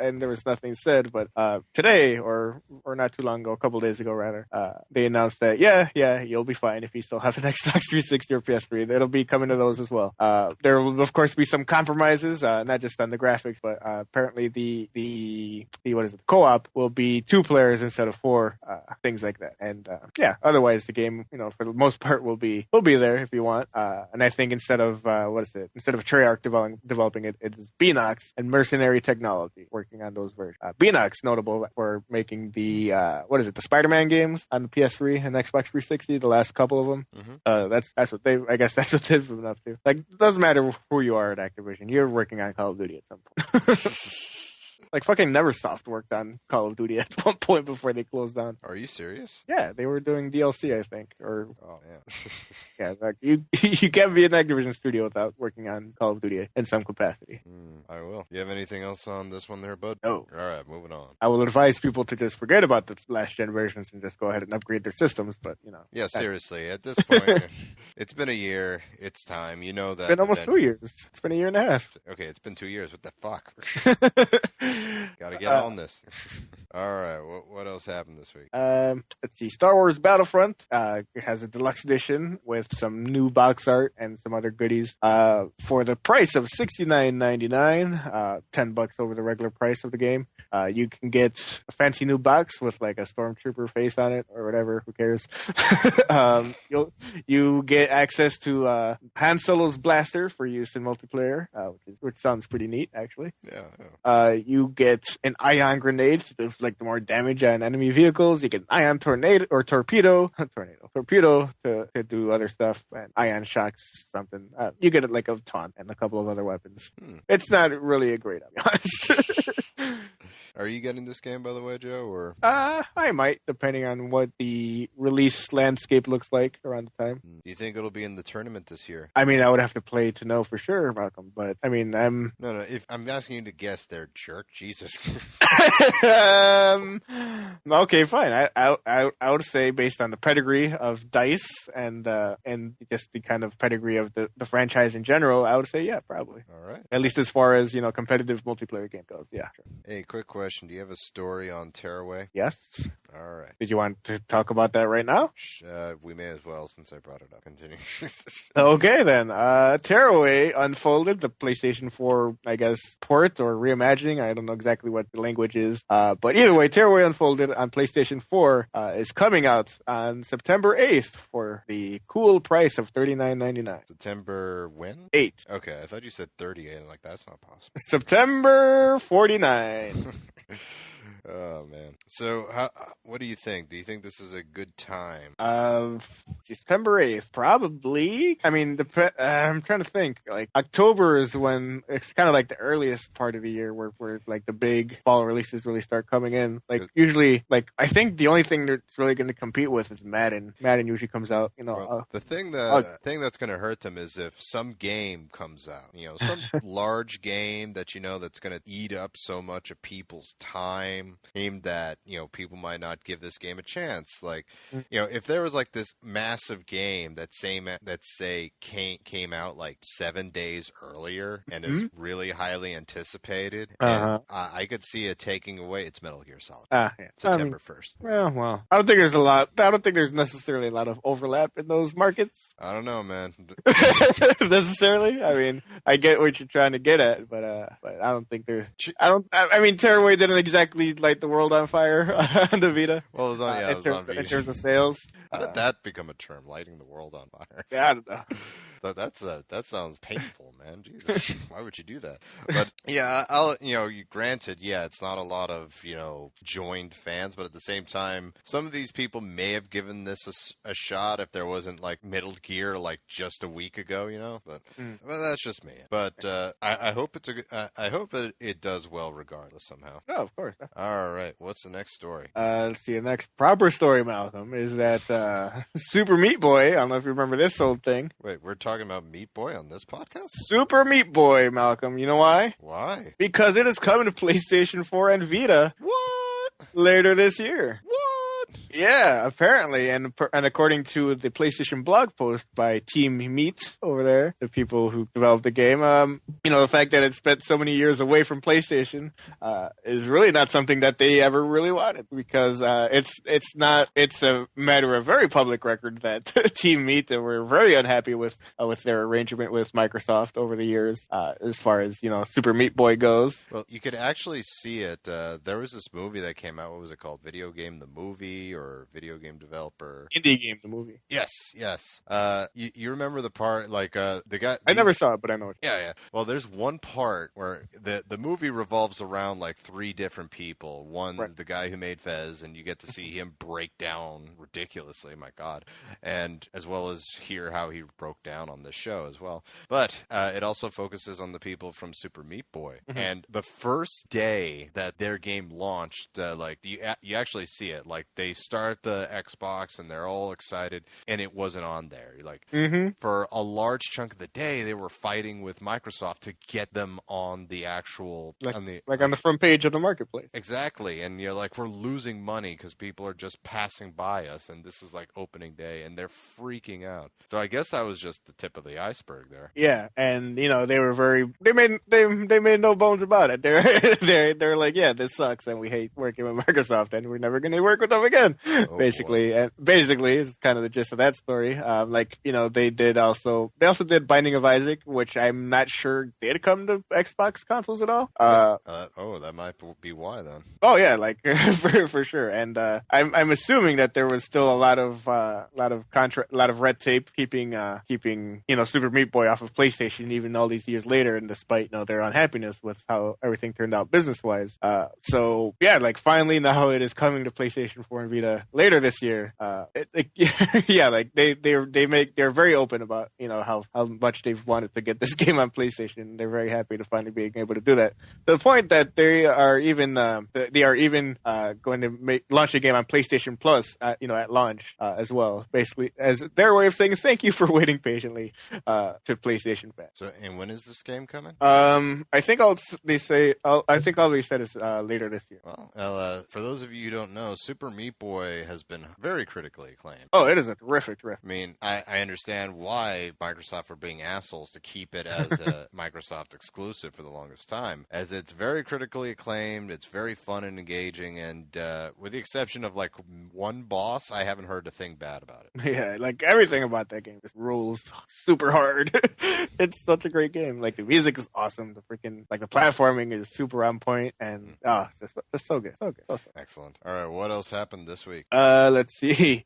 B: And there was nothing said, but today, or not too long ago, a couple days ago rather, they announced that, you'll be fine if you still have an Xbox 360 or PS3. It'll be coming to those as well. There will, of course, be some compromises, not just on the graphics, but apparently the co-op will be 2 players instead of 4, things like that. And otherwise the game, for the most part will be there if you want. And I think instead of Treyarch developing it, it's Beanox and Mercenary Technology working on those versions. Beanox notable for making the Spider-Man games on the PS3 and Xbox 360, the last couple of them.
A: Mm-hmm.
B: That's what they've been up to. Like, it doesn't matter who you are at Activision, you're working on Call of Duty at some point. Like, fucking Neversoft worked on Call of Duty at one point before they closed down.
A: Are you serious?
B: Yeah, they were doing DLC, I think.
A: Oh, man.
B: Like, you can't be an Activision studio without working on Call of Duty in some capacity.
A: I will. You have anything else on this one there, bud?
B: No.
A: All right, moving on.
B: I will advise people to just forget about the last gen versions and just go ahead and upgrade their systems, but,
A: Yeah, seriously. At this point, it's been a year. It's time. You know that.
B: It's been almost 2 years. It's been a year and a half.
A: Okay, it's been 2 years. What the fuck? Gotta get on this. All right, what else happened this week?
B: Let's see. Star Wars Battlefront has a deluxe edition with some new box art and some other goodies for the price of $69.99, $10 over the regular price of the game. You can get a fancy new box with like a stormtrooper face on it or whatever. Who cares? You get access to Han Solo's blaster for use in multiplayer, which sounds pretty neat, actually.
A: Yeah.
B: You get an ion grenade to do like the more damage on enemy vehicles. You get an ion torpedo to do other stuff, and ion shocks something. You get it like a taunt and a couple of other weapons. It's not really a great, I'll be honest.
A: Are you getting this game, by the way, Joe? Or
B: I might, depending on what the release landscape looks like around the time.
A: do you think it'll be in the tournament this year?
B: I mean, I would have to play to know for sure, Malcolm. But I mean,
A: No. If I'm asking you to guess, there, jerk. Jesus.
B: Okay, fine. I would say based on the pedigree of Dice and just the kind of pedigree of the franchise in general, I would say yeah, probably.
A: All right.
B: At least as far as competitive multiplayer game goes, yeah. Sure.
A: Hey, quick question. Do you have a story on Tearaway?
B: Yes.
A: All right.
B: Did you want to talk about that right now?
A: We may as well since I brought it up. Continue.
B: Okay, then. Tearaway unfolded, the PlayStation 4, I guess, port or reimagining. I don't know exactly what the language is. But either way, Tearaway Unfolded on PlayStation 4 is coming out on September 8th for the cool price of $39.99.
A: September when?
B: 8.
A: Okay, I thought you said 38. I'm like, that's not possible.
B: September 49.
A: Oh man. So, what do you think? Do you think this is a good time?
B: September 8th, probably. I mean, I'm trying to think. Like October is when it's kind of like the earliest part of the year where like the big fall releases really start coming in. Like usually, like I think the only thing that's really going to compete with is Madden. Madden usually comes out.
A: Well, the thing that's going to hurt them is if some game comes out. Some large game that that's going to eat up so much of people's time. Aimed that people might not give this game a chance. Like if there was like this massive game that came out like 7 days earlier and is really highly anticipated, and I could see it taking away its Metal Gear Solid September 1st.
B: Well, I don't think there's necessarily a lot of overlap in those markets.
A: I don't know, man.
B: Necessarily. I mean, I get what you're trying to get at, but I don't think there's. I mean, Tearaway didn't exactly light the world on fire on the Vita.
A: Well, it was on, it was on Vita.
B: In terms of sales.
A: How did that become a term, lighting the world on fire?
B: Yeah, I don't know.
A: That sounds painful, man. Jesus, why would you do that? But yeah, granted, yeah, it's not a lot of joined fans, but at the same time, some of these people may have given this a shot if there wasn't like Metal Gear like just a week ago, But well, that's just me. But I hope I hope that it does well regardless somehow.
B: Oh, of course.
A: All right, what's the next story?
B: Let's see. The next proper story, Malcolm, is that Super Meat Boy. I don't know if you remember this old thing.
A: Wait, we're talking about Meat Boy on this podcast?
B: Super Meat Boy, Malcolm. You know why?
A: Why?
B: Because it is coming to PlayStation 4 and Vita.
A: What?
B: Later this year.
A: What?
B: Yeah, apparently, and according to the PlayStation blog post by Team Meat over there, the people who developed the game, the fact that it spent so many years away from PlayStation is really not something that they ever really wanted, because it's a matter of very public record that Team Meat that were very unhappy with their arrangement with Microsoft over the years, as far as Super Meat Boy goes.
A: Well, you could actually see it. There was this movie that came out. What was it called? Video Game the Movie or Video Game Developer?
B: Indie Game the Movie.
A: Yes. You remember the part like the guy?
B: I never saw it, but I know it.
A: Yeah. Well, there's one part where the movie revolves around like 3 different people. One, right. The guy who made Fez, and you get to see him break down ridiculously. My God, and as well as hear how he broke down on this show as well. But it also focuses on the people from Super Meat Boy. Mm-hmm. And the first day that their game launched, like you actually see it. Like they start the Xbox and they're all excited, and it wasn't on there. Like for a large chunk of the day, they were fighting with Microsoft to get them on the actual on the
B: front page of the marketplace.
A: Exactly, and you're like, we're losing money because people are just passing by us, and this is like opening day, and they're freaking out. So I guess that was just the tip of the iceberg there.
B: Yeah, and they were they made no bones about it. They're like, yeah, this sucks, and we hate working with Microsoft, and we're never going to work with them again. Oh, basically, boy. And basically, is kind of the gist of that story. They also did Binding of Isaac, which I'm not sure did come to Xbox consoles at all.
A: That might be why then.
B: Oh yeah, like for sure. And I'm assuming that there was still a lot of red tape keeping Super Meat Boy off of PlayStation even all these years later, and despite their unhappiness with how everything turned out business wise. So yeah, like finally now it is coming to PlayStation 4 and Vita later this year. Yeah, like they're very open about how much they've wanted to get this game on PlayStation. They're very happy to finally being able to do that. To the point that they are even going to launch a game on PlayStation Plus at launch as well, basically as their way of saying thank you for waiting patiently to PlayStation fans.
A: So, and when is this game coming?
B: I think all they said is later this year.
A: Well, for those of you who don't know, Super Meat Boy has been very critically acclaimed.
B: Oh, it is a terrific.
A: I mean, I understand why Microsoft were being assholes to keep it as a Microsoft exclusive for the longest time, as it's very critically acclaimed, it's very fun and engaging, and with the exception of like one boss, I haven't heard a thing bad about it.
B: Yeah, like everything about that game just rules super hard. It's such a great game. Like the music is awesome, the freaking the platforming is super on point, and it's so good. So good. So
A: Excellent. All right, what else happened this week?
B: Let's see.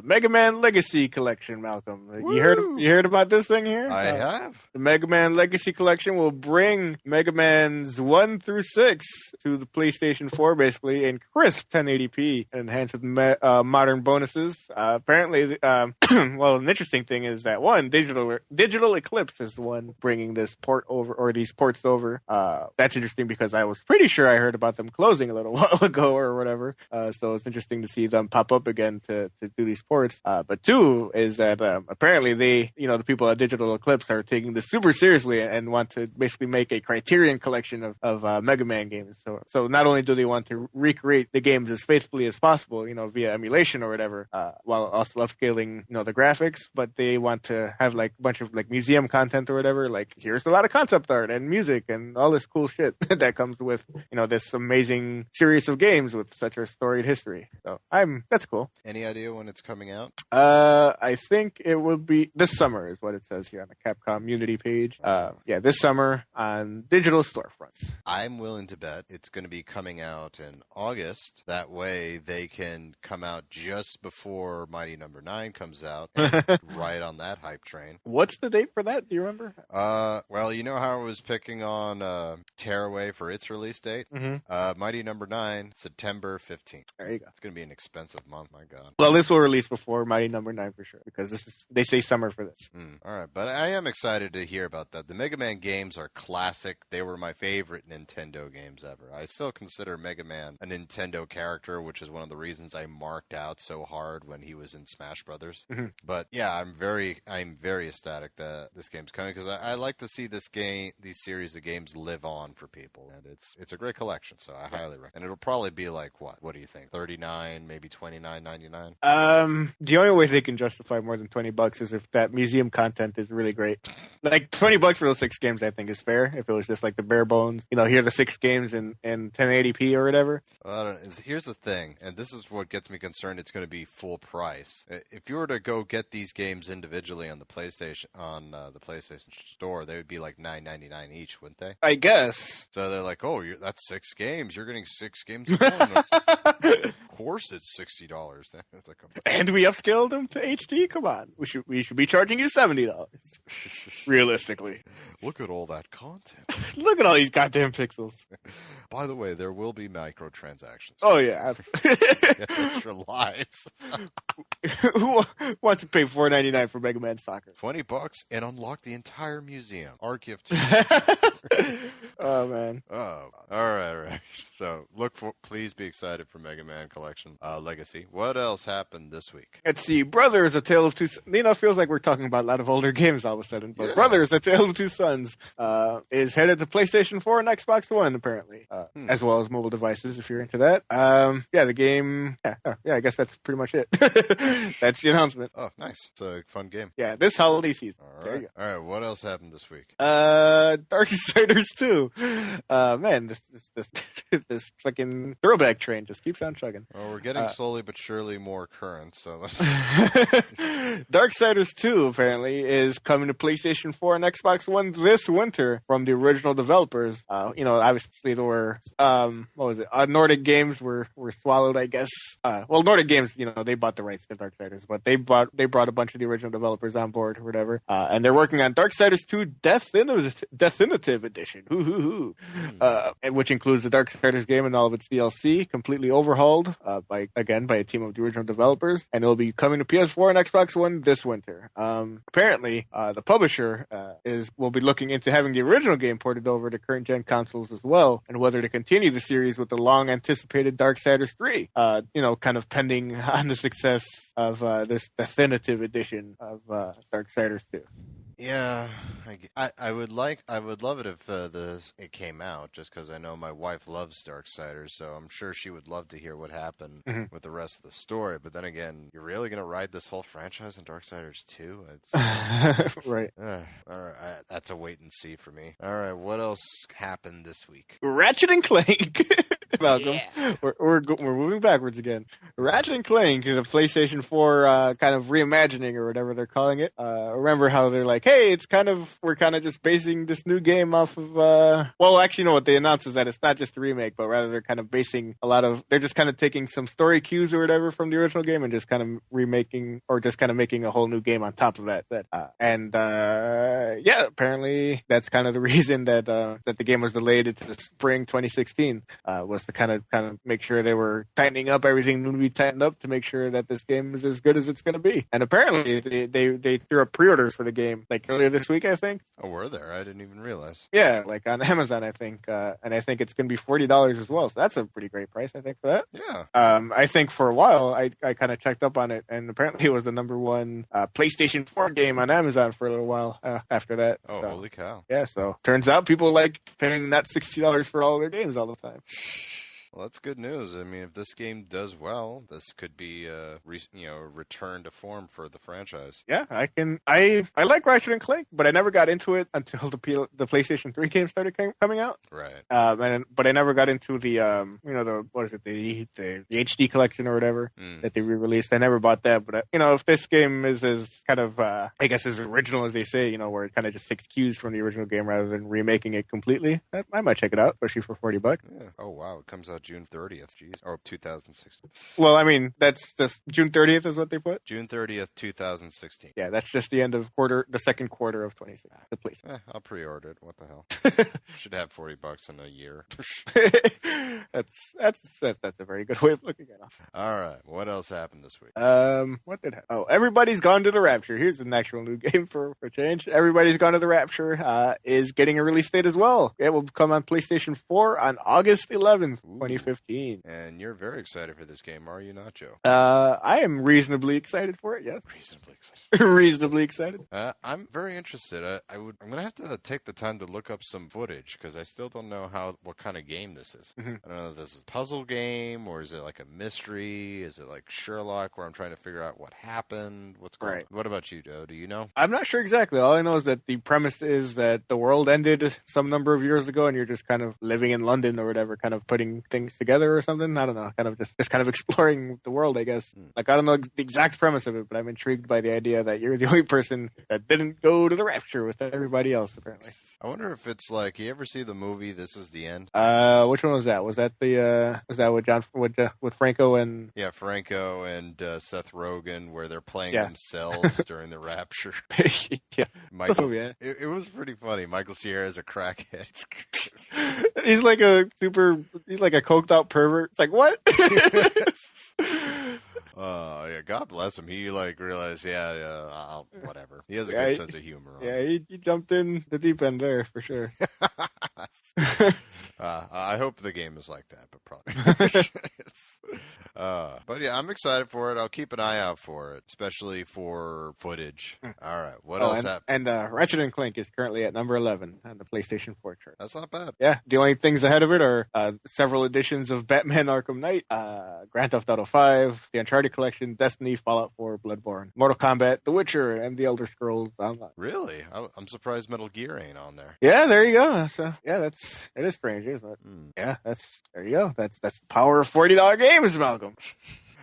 B: Mega Man Legacy Collection, Malcolm.
A: Woo!
B: You heard about this thing here?
A: I have.
B: The Mega Man Legacy Collection will bring Mega Man's 1 through 6 to the PlayStation 4, basically, in crisp 1080p, enhanced with modern bonuses. Apparently, well, an interesting thing is that Digital Eclipse is the one bringing this port over, or these ports over. That's interesting because I was pretty sure I heard about them closing a little while ago or whatever. So it's interesting to see them pop up again to do these ports. But two is that apparently they, the people at Digital Eclipse are taking this super seriously and want to basically make a Criterion collection of Mega Man games. So not only do they want to recreate the games as faithfully as possible, via emulation or whatever, while also upscaling, the graphics, but they want to have like a bunch of like museum content or whatever. Like here's a lot of concept art and music and all this cool shit that comes with, this amazing series of games with such a storied history. So that's cool.
A: Any idea when it's coming out?
B: I think it will be this summer is what it says here on the Capcom Unity page. This summer on digital storefronts.
A: I'm willing to bet it's going to be coming out in August. That way they can come out just before Mighty Number 9 comes out and right on that hype train.
B: What's the date for that? Do you remember?
A: Well, you know how I was picking on Tearaway for its release date?
B: Mm-hmm.
A: Mighty Number 9, September 15th.
B: There you go.
A: It's going to be an expensive month, my God.
B: Well, this will release before Mighty Number 9 for sure, because they say summer for this.
A: All right, but I am excited to hear about that. The Mega Man games are classic. They were my favorite Nintendo games ever. I still consider Mega Man a Nintendo character, which is one of the reasons I marked out so hard when he was in Smash Brothers.
B: Mm-hmm.
A: But yeah, I'm very ecstatic that this game's coming because I like to see these series of games live on for people, and it's a great collection. So I highly recommend. And it'll probably be like what? What do you think? $39, maybe $29.99.
B: The only way they can justify more than $20 is if that museum content is really great. Like $20 for those 6 games, I think is fair. If it was just like the bare bones, here are the 6 games in 1080p or whatever.
A: Well, I don't know. Here's the thing, and this is what gets me concerned. It's going to be full price. If you were to go get these games individually on the PlayStation Store, they would be like $9.99 each, wouldn't they?
B: I guess.
A: So they're like, oh, that's 6 games. You're getting 6 games. Of course, it's $60.
B: And we upscaled them to HD. Come on, we should be charging you $70. Realistically,
A: look at all that content.
B: Look at all these goddamn pixels.
A: By the way, there will be microtransactions.
B: Oh yeah,
A: extra lives.
B: Who wants to pay $4.99 for Mega Man Soccer?
A: $20 and unlock the entire museum. Our gift.
B: Oh man.
A: Oh, all right. So please be excited for Mega Man Collection Legacy. What else happened this week?
B: Let's see. Brothers: A Tale of Two. It feels like we're talking about a lot of older games all of a sudden. But yeah. Brothers: A Tale of Two Sons is headed to PlayStation 4 and Xbox One apparently, as well as mobile devices if you're into that. The game. Yeah. I guess that's pretty much it. That's the announcement.
A: Oh, nice. It's a fun game.
B: Yeah, this holiday season.
A: All right. What else happened this week?
B: Darksiders 2. Man, this fucking throwback train just keeps on chugging.
A: Well, we're getting slowly but surely more current, so let's...
B: Darksiders 2 apparently is coming to PlayStation 4 and Xbox One this winter from the original developers. Obviously there were Nordic Games were swallowed, I guess. Nordic Games, they bought the rights to Darksiders, but they brought a bunch of the original developers on board or whatever. And they're working on Darksiders 2 Definitive Edition. Woohoo! Which includes the Darksiders game and all of its DLC, completely overhauled by a team of the original developers, and it will be coming to PS4 and Xbox One this winter. Apparently, the publisher will be looking into having the original game ported over to current gen consoles as well, and whether to continue the series with the long anticipated Darksiders 3. Kind of pending on the success of this definitive edition of Darksiders 2.
A: Yeah, I would love it if it came out, just because I know my wife loves Darksiders, so I'm sure she would love to hear what happened with the rest of the story. But then again, you're really gonna ride this whole franchise in Darksiders 2?
B: Right.
A: All right, that's a wait and see for me. All right, what else happened this week?
B: Ratchet and Clank. Malcolm.
A: Yeah.
B: We're moving backwards again. Ratchet and Clank is a PlayStation 4 kind of reimagining or whatever they're calling it. Remember how they're like, hey, we're kind of just basing this new game off of, what they announced is that it's not just a remake, but rather they're kind of basing they're just kind of taking some story cues or whatever from the original game and just kind of remaking or just kind of making a whole new game on top of that. Apparently that's kind of the reason that the game was delayed into the spring 2016, was to kind of make sure they were tightening up everything to be tightened up to make sure that this game is as good as it's going to be. And apparently they threw up pre-orders for the game like earlier this week, I think.
A: Oh, were there? I didn't even realize.
B: Yeah, like on Amazon, I think, and I think it's going to be $40 as well. So that's a pretty great price, I think, for that.
A: Yeah.
B: I think for a while I kind of checked up on it, and apparently it was the number one PlayStation 4 game on Amazon for a little while after that.
A: Oh,
B: so,
A: holy cow!
B: Yeah, so turns out people like paying that $60 for all their games all the time.
A: Well, that's good news. I mean, if this game does well, this could be a return to form for the franchise.
B: Yeah, I like Ratchet and Clank, but I never got into it until the PlayStation 3 game started coming out.
A: Right.
B: But I never got into the HD collection or whatever that they re-released. I never bought that. But if this game is as kind of I guess as original as they say, where it kind of just takes cues from the original game rather than remaking it completely, I might check it out, especially for $40.
A: Yeah. Oh wow, it comes out June 30th. Jeez. Or 2016.
B: Well, I mean, that's just June 30th is what they put?
A: June 30th, 2016.
B: Yeah, that's just the end of the second quarter of 2016. The place.
A: I'll pre-order it. What the hell? Should have $40 in a year.
B: That's a very good way of looking at it.
A: All right. What else happened this week?
B: What did happen? Oh, Everybody's Gone to the Rapture. Here's an actual new game for change. Everybody's Gone to the Rapture is getting a release date as well. It will come on PlayStation 4 on August 11th, 2015.
A: And you're very excited for this game, are you not, Joe?
B: I am reasonably excited for it, yes.
A: Reasonably excited.
B: Reasonably excited.
A: I'm very interested. I'm going to have to take the time to look up some footage because I still don't know what kind of game this is. I don't know if this is a puzzle game or is it like a mystery? Is it like Sherlock where I'm trying to figure out what happened? What's going on? What about you, Joe? Do you know?
B: I'm not sure exactly. All I know is that the premise is that the world ended some number of years ago and you're just kind of living in London or whatever, kind of putting things together or something. I don't know. Kind of just kind of exploring the world, I guess. Like, I don't know the exact premise of it, but I'm intrigued by the idea that you're the only person that didn't go to the rapture with everybody else, apparently.
A: I wonder if it's like, you ever see the movie This Is the End?
B: Which one was that? Was that with Franco and...
A: Yeah, Franco and Seth Rogen, where they're playing themselves during the rapture.
B: Yeah.
A: Michael, it was pretty funny. Michael Cera is a crackhead.
B: He's like a coked out pervert. It's like, what?
A: Yeah, God bless him. He realized, whatever. He has a good sense of humor.
B: Yeah, he jumped in the deep end there for sure.
A: I hope the game is like that, but probably. But yeah, I'm excited for it. I'll keep an eye out for it, especially for footage. All right, what else happened?
B: And Ratchet and Clank is currently at number 11 on the PlayStation 4 chart.
A: That's not bad.
B: Yeah, the only things ahead of it are several editions of Batman Arkham Knight, Grand Theft Auto 5, the Uncharted Collection, Destiny, Fallout 4, Bloodborne, Mortal Kombat, The Witcher, and The Elder Scrolls Online.
A: Really? I'm surprised Metal Gear ain't on there.
B: Yeah, there you go. So yeah, it is strange, isn't it? Yeah, there you go. That's the power of $40 games, Malcolm.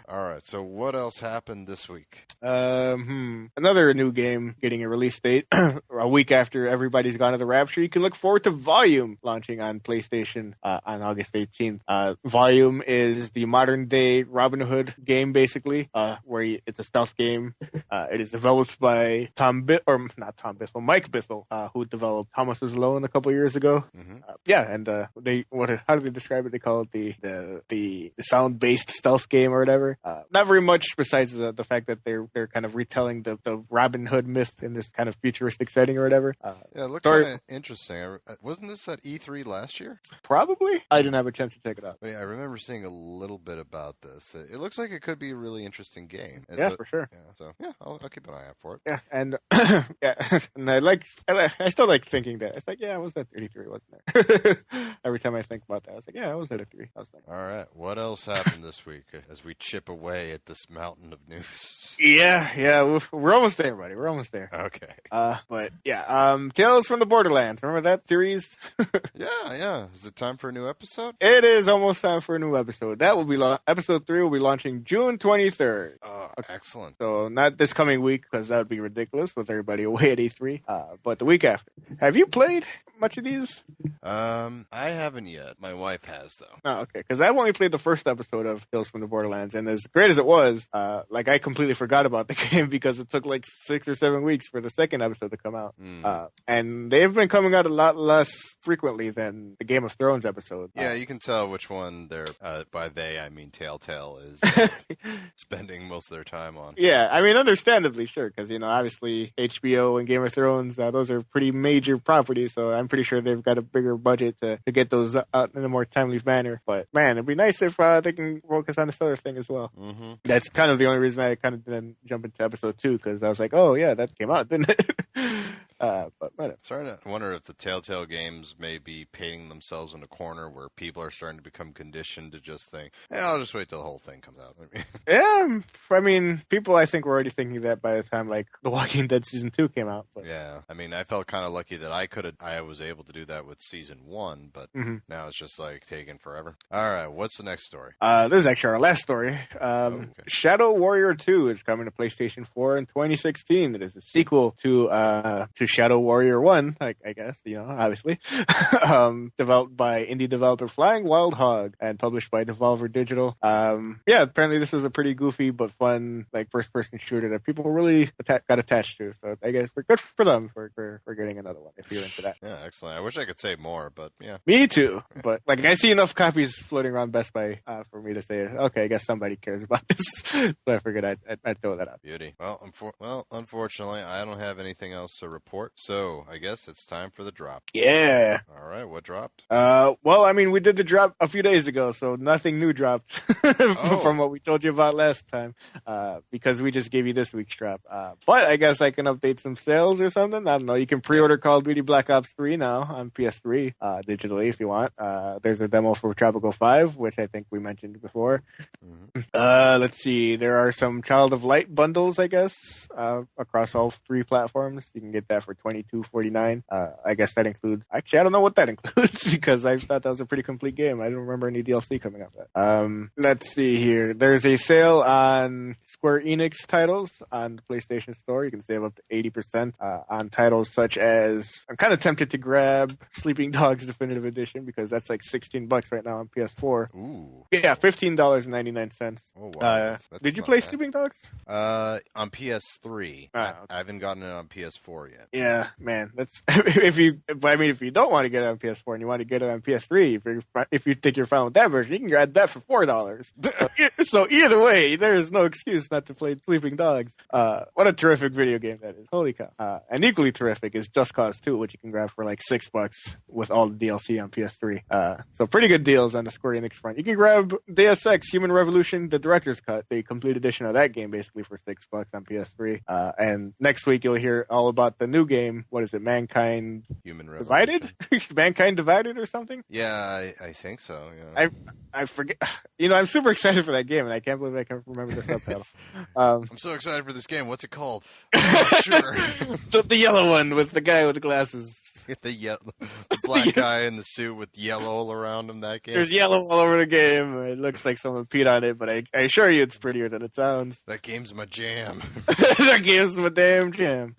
A: All right, so what else happened this week?
B: Another new game getting a release date a week after Everybody's Gone to the Rapture. You can look forward to Volume launching on PlayStation on August 18th. Volume is the modern day Robin Hood game, basically, where it's a stealth game. It is developed by Mike Bissell, who developed Thomas is Alone a couple years ago. And how do they describe it? They call it the sound based stealth game or whatever. Not very much besides the fact that they're kind of retelling the Robin Hood myth in this kind of futuristic setting or whatever.
A: It looked kind of interesting. Wasn't this at E3 last year?
B: Probably. I didn't have a chance to check it out.
A: But yeah, I remember seeing a little bit about this. It looks like it could be a really interesting game.
B: For sure.
A: Yeah, so yeah, I'll keep an eye out for it.
B: Yeah, and and I still like thinking that. It's like, I was at 33, wasn't there? Every time I think about that, I was like, I was at a 3. I was like,
A: all right, what else happened this week as we chip away at this mountain of news?
B: Yeah, we're almost there, buddy. We're almost there.
A: Okay.
B: But yeah, Tales from the Borderlands. Remember that series?
A: Yeah. Is it time for a new episode?
B: It is almost time for a new episode. That will be episode 3 will be launching June 23rd.
A: Oh, excellent.
B: So not this coming week because that would be ridiculous with everybody away at E3. But the week after. Have you played much of these?
A: I haven't yet. My wife has though.
B: Oh, okay. Because I've only played the first episode of Tales from the Borderlands, and as great as it was, I completely forgot about the game because it took like 6 or 7 weeks for the second episode to come out. And they've been coming out a lot less frequently than the Game of Thrones episode.
A: Yeah, you can tell which one they're by they I mean Telltale is spending most of their time on.
B: Yeah, I mean understandably, sure, because obviously HBO and Game of Thrones, those are pretty major properties, so I'm pretty sure they've got a bigger budget to get those out in a more timely manner. But man, it'd be nice if they can focus on this other thing as well.
A: Mm-hmm.
B: That's kind of the only reason I kind of didn't jump into episode 2, because I was like, oh yeah, that came out, didn't it? But whatever.
A: Starting to wonder if the Telltale games may be painting themselves in a corner where people are starting to become conditioned to just think, hey, I'll just wait till the whole thing comes out.
B: Yeah, I mean, people I think were already thinking that by the time like The Walking Dead season 2 came out. But.
A: Yeah, I mean, I felt kind of lucky that I was able to do that with season 1, but now it's just like taking forever. All right, what's the next story?
B: This is actually our last story.
A: Okay.
B: Shadow Warrior 2 is coming to PlayStation 4 in 2016. It is a sequel to Shadow Warrior 1, I guess, obviously. Developed by indie developer Flying Wild Hog and published by Devolver Digital. Apparently this was a pretty goofy but fun first-person shooter that people really got attached to. So I guess we're good for them for getting another one if you're into that.
A: Yeah, excellent. I wish I could say more, but yeah.
B: Me too. But I see enough copies floating around Best Buy for me to say, okay, I guess somebody cares about this. So I figured I'd throw that out.
A: Beauty. Well, unfortunately, I don't have anything else to report, so I guess it's time for the drop.
B: Yeah.
A: All right, what dropped?
B: Well, I mean, we did the drop a few days ago, so nothing new dropped from what we told you about last time, because we just gave you this week's drop. But I guess I can update some sales or something. I don't know. You can pre-order Call of Duty Black Ops 3 now on PS3 digitally if you want. There's a demo for Tropical 5, which I think we mentioned before. Let's see. There are some Child of Light bundles, I guess, across all 3 platforms. You can get that for $22.49. I guess that includes... Actually, I don't know what that includes because I thought that was a pretty complete game. I don't remember any DLC coming up with that. Let's see here. There's a sale on Square Enix titles on the PlayStation Store. You can save up to 80% on titles such as... I'm kind of tempted to grab Sleeping Dogs Definitive Edition because that's like $16 right now on PS4.
A: Ooh.
B: Yeah, $15.99.
A: Oh, wow.
B: Did you play Sleeping Dogs?
A: On PS3.
B: Okay.
A: I haven't gotten it on PS4 yet.
B: Yeah, man. That's if you don't want to get it on PS4 and you want to get it on PS3, if you think you're fine with that version, you can grab that for $4. So either way, there is no excuse not to play Sleeping Dogs. What a terrific video game that is! Holy cow! And equally terrific is Just Cause 2, which you can grab for like $6 with all the DLC on PS3. So pretty good deals on the Square Enix front. You can grab Deus Ex: Human Revolution, the director's cut, the complete edition of that game, basically for $6 on PS3. And next week you'll hear all about the new game. What is it? Mankind
A: Human
B: Divided? Mankind Divided or something?
A: Yeah, I think so. Yeah.
B: I forget. I'm super excited for that game, and I can't believe I can't remember the subtitle.
A: I'm so excited for this game. What's it called? I'm not sure.
B: The yellow one with the guy with the glasses.
A: The black guy in the suit with yellow all around him, that game.
B: There's yellow all over the game. It looks like someone peed on it, but I assure you it's prettier than it sounds.
A: That game's my jam.
B: That game's my damn jam.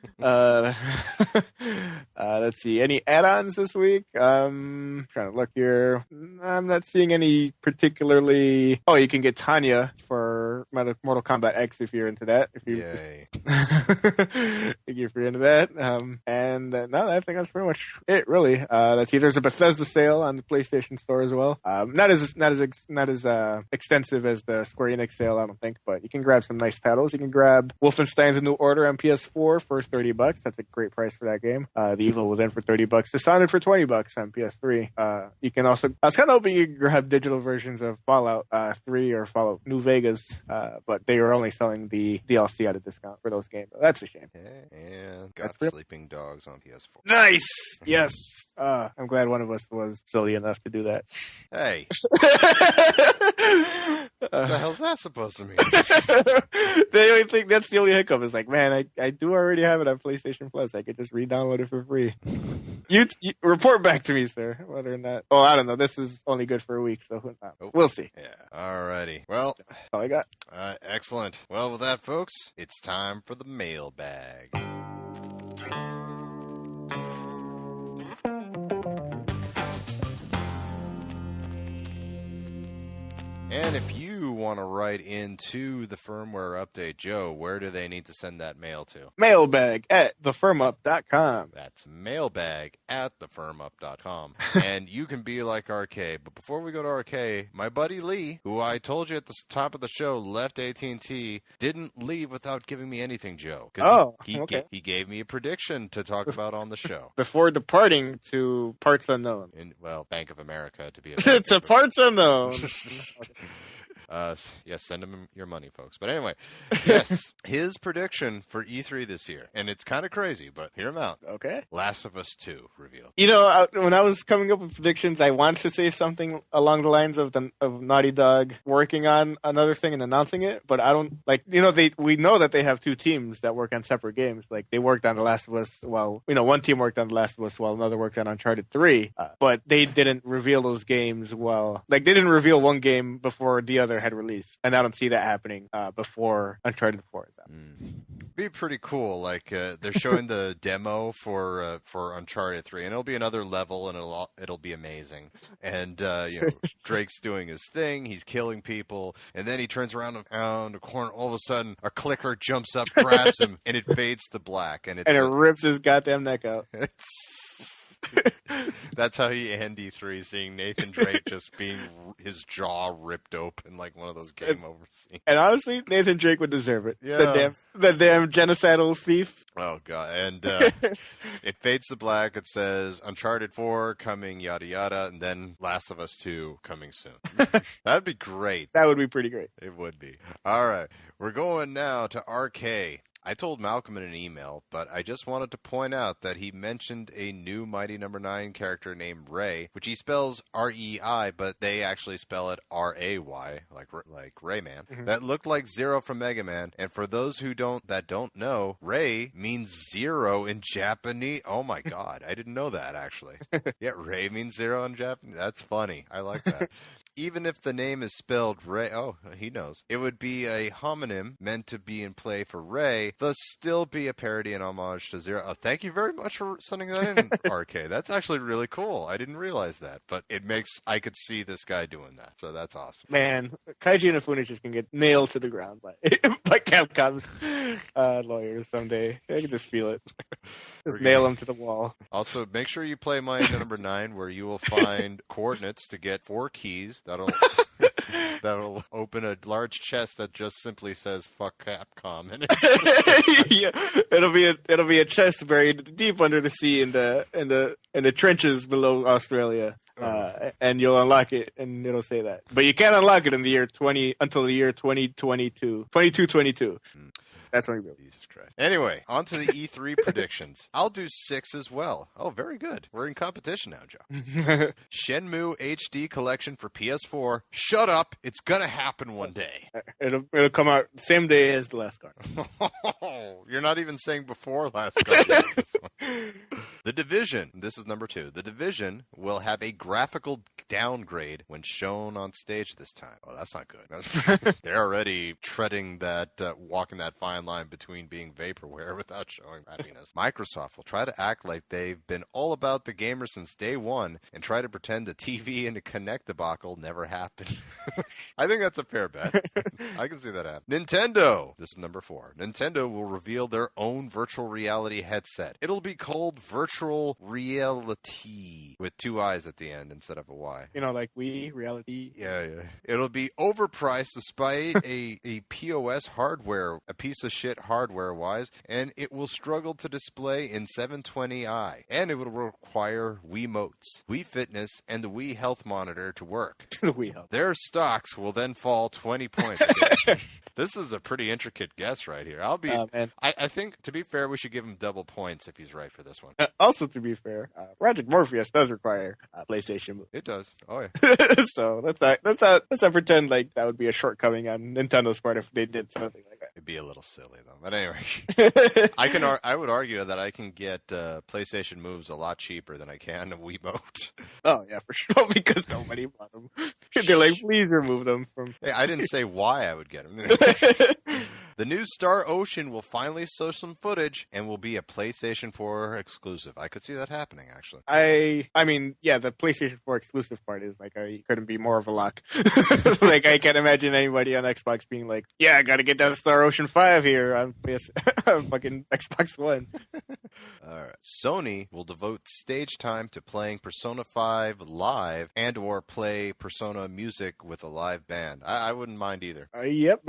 B: Let's see. Any add-ons this week? Trying to look here. I'm not seeing any particularly... Oh, you can get Tanya for for Mortal Kombat X if you're into that.
A: Yay.
B: If you're into that. No, I think that's pretty much it, really. There's a Bethesda sale on the PlayStation Store as well. Not as extensive as the Square Enix sale, I don't think, but you can grab some nice titles. You can grab Wolfenstein's A New Order on PS4 for $30. That's a great price for that game. The Evil Within for $30. Dishonored for $20 on PS3. You can also, I was kind of hoping you could grab digital versions of Fallout 3 or Fallout New Vegas, but they were only selling the DLC at a discount for those games. That's a shame.
A: And got Sleeping Dogs on PS4.
B: Nice! Yes! I'm glad one of us was silly enough to do that.
A: Hey. What the hell's that supposed to mean?
B: The only thing, that's the only hiccup is like, man, I do already have it on PlayStation Plus. I could just re-download it for free. You report back to me, sir, whether or not. Oh, I don't know. This is only good for a week, so we'll see.
A: Yeah. Alrighty. Well,
B: that's all I got.
A: Excellent. Well, with that, folks, it's time for the mailbag. And if you want to write into the firmware update, Joe, where do they need to send that mail to?
B: Mailbag at thefirmup.com.
A: That's mailbag at thefirmup.com. And you can be like RK. But before we go to RK, my buddy Lee, who I told you at the top of the show left AT&T, didn't leave without giving me anything, Joe.
B: Okay.
A: He gave me a prediction to talk about on the show.
B: Before departing to parts unknown.
A: Bank of America to be
B: to parts unknown.
A: Yes, send him your money, folks. But anyway, yes, his prediction for E3 this year, and it's kind of crazy, but hear him out.
B: Okay.
A: Last of Us 2 revealed.
B: When I was coming up with predictions, I wanted to say something along the lines of Naughty Dog working on another thing and announcing it, but I don't we know that they have two teams that work on separate games. Like they worked on The Last of Us while one team worked on The Last of Us while another worked on Uncharted 3, but they didn't reveal those games they didn't reveal one game before the other had released, and I don't see that happening before Uncharted 4 is out.
A: Be pretty cool. Like they're showing the demo for Uncharted 3, and it'll be another level, and it'll be amazing. And Drake's doing his thing, he's killing people, and then he turns around the corner. All of a sudden, a clicker jumps up, grabs him, and it fades to black, and it
B: rips his goddamn neck out.
A: That's how you end E3, seeing Nathan Drake just being his jaw ripped open like one of those game over scenes.
B: And honestly, Nathan Drake would deserve it.
A: Yeah.
B: The damn genocidal thief.
A: Oh, God. And it fades to black. It says Uncharted 4 coming, yada, yada, and then Last of Us 2 coming soon. That'd be great.
B: That would be pretty great.
A: It would be. All right. We're going now to RK. I told Malcolm in an email, but I just wanted to point out that he mentioned a new Mighty Number 9 character named Ray, which he spells R-E-I, but they actually spell it R-A-Y, like Rayman. Mm-hmm. That looked like Zero from Mega Man. And for those who don't know, Ray means zero in Japanese. Oh my God, I didn't know that actually. Yeah, Ray means zero in Japanese. That's funny. I like that. Even if the name is spelled Ray, he knows. It would be a homonym meant to be in play for Ray, thus still be a parody and homage to Zero. Oh, thank you very much for sending that in, RK. That's actually really cool. I didn't realize that, but I could see this guy doing that, so that's awesome.
B: Man, Kaiji Inafune just can get nailed to the ground by Capcom's lawyers someday. I can just feel it. Just nail him to the wall.
A: Also, make sure you play Mighty Number 9, where you will find coordinates to get 4 keys. That'll open a large chest that just simply says "fuck Capcom" in it.
B: Yeah, it'll be a chest buried deep under the sea in the trenches below Australia. And you'll unlock it, and it'll say that. But you can't unlock it in the year 2222. That's when we built.
A: Jesus Christ. Anyway, on to the E3 predictions. I'll do 6 as well. Oh, very good. We're in competition now, Joe. Shenmue HD collection for PS4. Shut up. It's gonna happen one day.
B: It'll come out the same day as the last card.
A: You're not even saying before last card. The Division. This is number 2. The Division will have a graphical downgrade when shown on stage this time. Oh, that's not good. They're already treading that, walking that fine line between being vaporware without showing happiness. Microsoft will try to act like they've been all about the gamer since day one and try to pretend the TV and the Kinect debacle never happened. I think that's a fair bet. I can see that happen. Nintendo. This is number 4. Nintendo will reveal their own virtual reality headset. It'll be called Virtual Reality with 2 I's at the end instead of a Y.
B: You know, like Wii, reality.
A: Yeah. It'll be overpriced despite a POS hardware, a piece of shit hardware-wise, and it will struggle to display in 720i. And it will require Wiimotes, Wii Fitness, and the Wii Health Monitor to work.
B: The Wii Health.
A: Their stocks will then fall 20 points. This is a pretty intricate guess right here. I think, to be fair, we should give him double points if he's right for this one.
B: Also, to be fair, Project Morpheus does require a PlayStation move.
A: It does. Oh, yeah.
B: So let's not pretend like that would be a shortcoming on Nintendo's part if they did something like that.
A: It'd be a little silly, though. But anyway, I would argue that I can get PlayStation moves a lot cheaper than I can a Wiimote.
B: Oh, yeah, for sure, because nobody bought them. They're like, please remove them from...
A: Hey, I didn't say why I would get them. The new Star Ocean will finally show some footage and will be a PlayStation 4 exclusive. I could see that happening, actually.
B: I mean, yeah, the PlayStation 4 exclusive part is like, couldn't be more of a lock. Like, I can't imagine anybody on Xbox being like, yeah, I gotta get that Star Ocean 5 here on fucking Xbox One.
A: All right. Sony will devote stage time to playing Persona 5 live and or play Persona music with a live band. I wouldn't mind either.
B: Yep.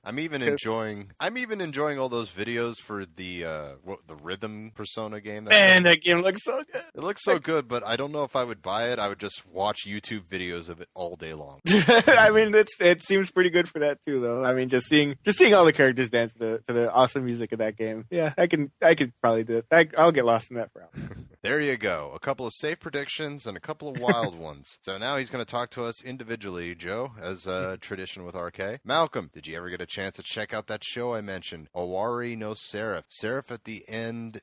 A: I'm even enjoying all those videos for the Rhythm Persona game.
B: That game looks so good.
A: It looks so good, but I don't know if I would buy it. I would just watch YouTube videos of it all day long.
B: I mean, it seems pretty good for that too, though. I mean, just seeing all the characters dance to the awesome music of that game. Yeah, I could probably do it. I'll get lost in that for hours.
A: There you go. A couple of safe predictions and a couple of wild ones. So now he's going to talk to us individually, Joe, as tradition with RK. Malcolm, did you ever get a chance to check out that show I mentioned? Owari no Seraph. Seraph of the end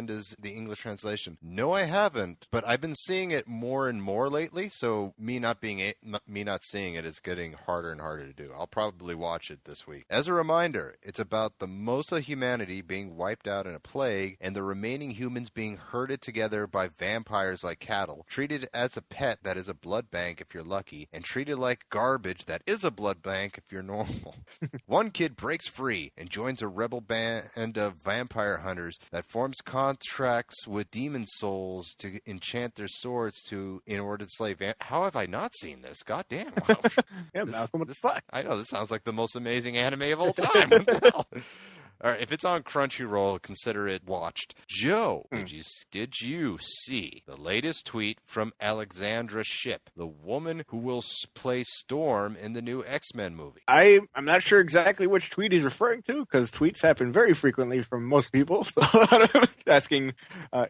A: is the English translation. No, I haven't, but I've been seeing it more and more lately, so me not seeing it is getting harder and harder to do. I'll probably watch it this week. As a reminder, it's about the most of humanity being wiped out in a plague and the remaining humans being herded together by vampires like cattle, treated as a pet that is a blood bank if you're lucky, and treated like garbage that is a blood bank if you're normal. One kid breaks free and joins a rebel band of vampire hunters that forms contracts with demon souls to enchant their swords in order to slay How have I not seen this? God damn. Wow.
B: Yeah, Malcolm, what the fuck?
A: I know, this sounds like the most amazing anime of all time. What the hell? All right, if it's on Crunchyroll, consider it watched. Joe, did you see the latest tweet from Alexandra Shipp, the woman who will play Storm in the new X-Men movie?
B: I'm not sure exactly which tweet he's referring to, because tweets happen very frequently from most people. So asking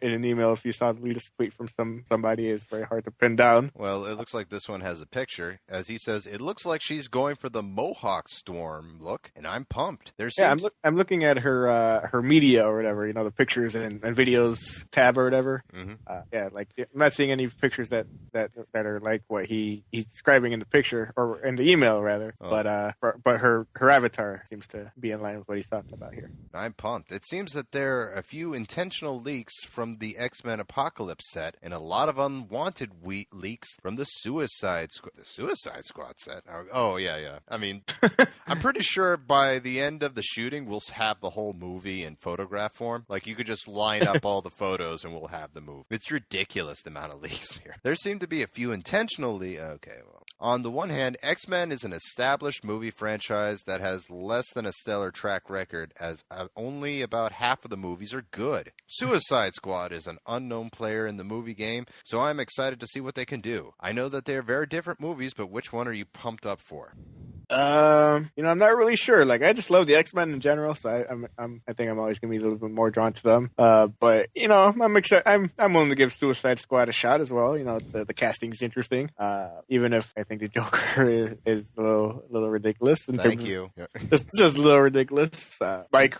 B: in an email if you saw the latest tweet from somebody is very hard to pin down.
A: Well, it looks like this one has a picture. As he says, it looks like she's going for the Mohawk Storm look, and I'm pumped.
B: I'm looking at her media or whatever, you know, the pictures and videos tab or whatever. Mm-hmm. Like I'm not seeing any pictures that are like what he's describing in the picture or in the email rather. Oh. But her avatar seems to be in line with what he's talking about here.
A: I'm pumped. It seems that there are a few intentional leaks from the X-Men Apocalypse set and a lot of unwanted leaks from the Suicide Squad set. Oh yeah. I mean, I'm pretty sure by the end of the shooting we'll have the whole movie in photograph form. Like, you could just line up all the photos and we'll have the movie. It's ridiculous, the amount of leaks here. There seem to be a few intentionally... Okay, well. On the one hand, X-Men is an established movie franchise that has less than a stellar track record, as only about half of the movies are good. Suicide Squad is an unknown player in the movie game, so I'm excited to see what they can do. I know that they are very different movies, but which one are you pumped up for?
B: I'm not really sure. Like, I just love the X-Men in general, so I think I'm always gonna be a little bit more drawn to them. But I'm excited. I'm willing to give Suicide Squad a shot as well. The casting's interesting. Even if I think the Joker is a little ridiculous.
A: Thank you.
B: Just a little ridiculous, Mike.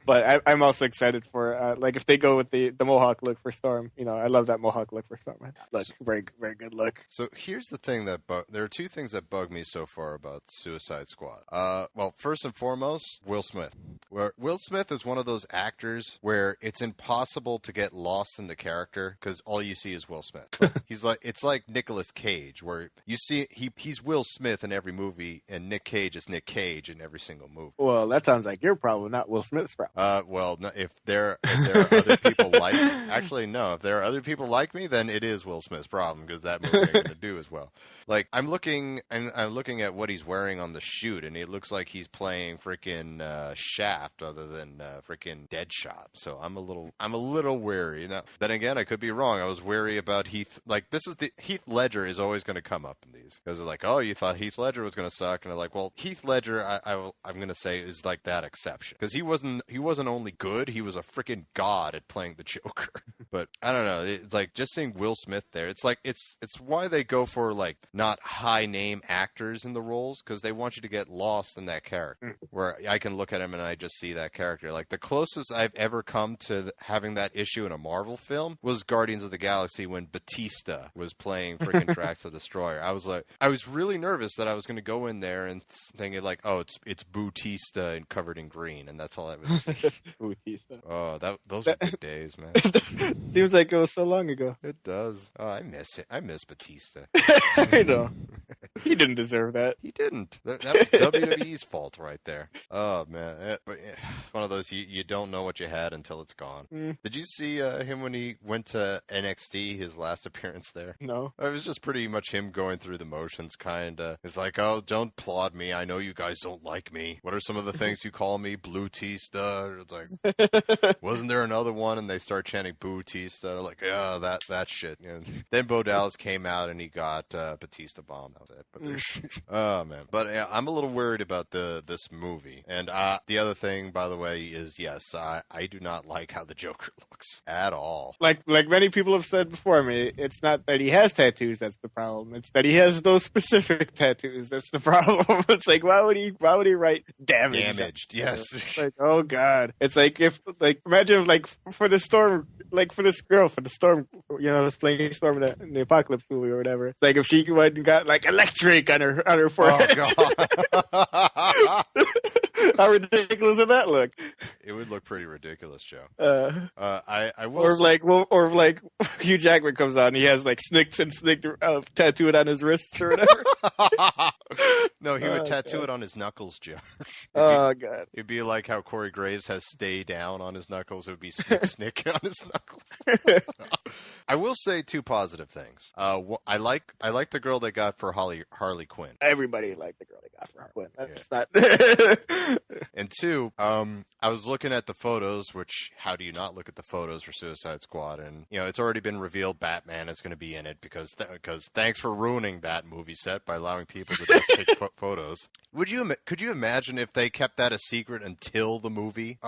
B: But I'm also excited for like if they go with the Mohawk look for Storm. I love that Mohawk look for Storm. Look, very very good look.
A: So here's the thing there are two things that bug me so far about Suicide Squad. Well, first and foremost, Will Smith. Where Will Smith is one of those actors where it's impossible to get lost in the character because all you see is Will Smith. It's like Nicolas Cage, where you see he's Will Smith in every movie, and Nick Cage is Nick Cage in every single movie.
B: Well, that sounds like your problem, not Will Smith's problem.
A: Well, no, if there are other people like, actually no, if there are other people like me, then it is Will Smith's problem because that movie ain't gonna do as well. Like I'm looking at what he's wearing on the shoot, and it looks like he's playing freaking Shaft other than freaking Deadshot. So I'm a little wary. Now, then again, I could be wrong. I was wary about Heath. Like Heath Ledger is always going to come up in these because they're like, oh, you thought Heath Ledger was going to suck, and they're like, well, Heath Ledger, I'm going to say is like that exception because he wasn't only good, he was a freaking god at playing the Joker. But I don't know, like just seeing Will Smith there, it's like it's why they go for like not high name actors in the roles because they want you to get lost in that character. Where I can look at him and I just see that character. Like the closest I've ever come to having that issue in a Marvel film was Guardians of the Galaxy when Batista was playing freaking Drax the Destroyer. I was really nervous that I was going to go in there and thinking like, oh, it's Bautista and covered in green, and that's all I would see.
B: Bautista.
A: Oh, those were good days, man.
B: Seems like it was so long ago.
A: It does. Oh, I miss it. I miss Batista.
B: I know. He didn't deserve that.
A: He didn't. That was WWE's fault right there. Oh, man. But one of those, you don't know what you had until it's gone. Did you see him when he went to NXT, his last appearance there?
B: No.
A: It was just pretty much him going through the motions, kind of. It's like, oh, don't applaud me. I know you guys don't like me. What are some of the things you call me? Blue-tista? It's like, wasn't there another one? And they start chanting Boo-tista. Like, yeah, that shit. Then Bo Dallas came out and he got Batista bombed. That was it. But, oh, man. But yeah, I'm a little worried about this movie. And the other thing, by the way, is yes, I do not like how the Joker looks at all.
B: Like many people have said before me, it's not that he has tattoos that's the problem. It's that he has those specific tattoos that's the problem. It's like why would he write damaged?
A: Yes.
B: Like, oh god. It's like imagine if for the Storm, for this girl for the Storm, was playing Storm in the Apocalypse movie or whatever. It's like if she went and got like electric on her forehead.
A: Oh god.
B: How ridiculous would that look?
A: It would look pretty ridiculous, Joe.
B: I will. Or like Hugh Jackman comes on, and he has like Snick tattooed on his wrist or whatever.
A: No, he would tattoo it on his knuckles, Joe.
B: God!
A: It'd be like how Corey Graves has "Stay Down" on his knuckles. It would be Snick on his knuckles. I will say two positive things. I like the girl they got for Harley Quinn.
B: Everybody liked the girl they got for Harley Quinn. That's not.
A: And two, I was looking at the photos, which how do you not look at the photos for Suicide Squad? And it's already been revealed Batman is going to be in it because thanks for ruining that movie set by allowing people to just take photos. Could you imagine if they kept that a secret until the movie?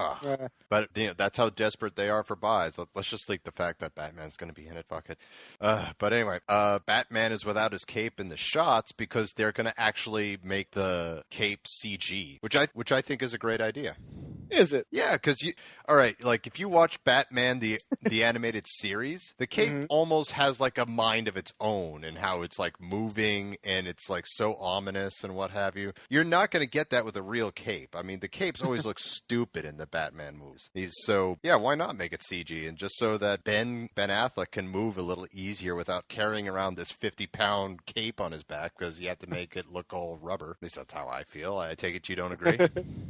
A: But that's how desperate they are for buys. Let's just leak the fact that Batman's going to be in it. Fuck it. But anyway, Batman is without his cape in the shots because they're going to actually make the cape CG, which I think is a great idea.
B: Is it?
A: Yeah, because all right, like if you watch Batman the animated series, the cape almost has like a mind of its own and how it's like moving and it's like so ominous and what have you. You're not going to get that with a real cape. I mean, the capes always look stupid in the Batman movies. So yeah, why not make it CG and just so that Ben Affleck can move a little easier without carrying around this 50-pound cape on his back because you have to make it look all rubber. At least that's how I feel. I take it you don't agree.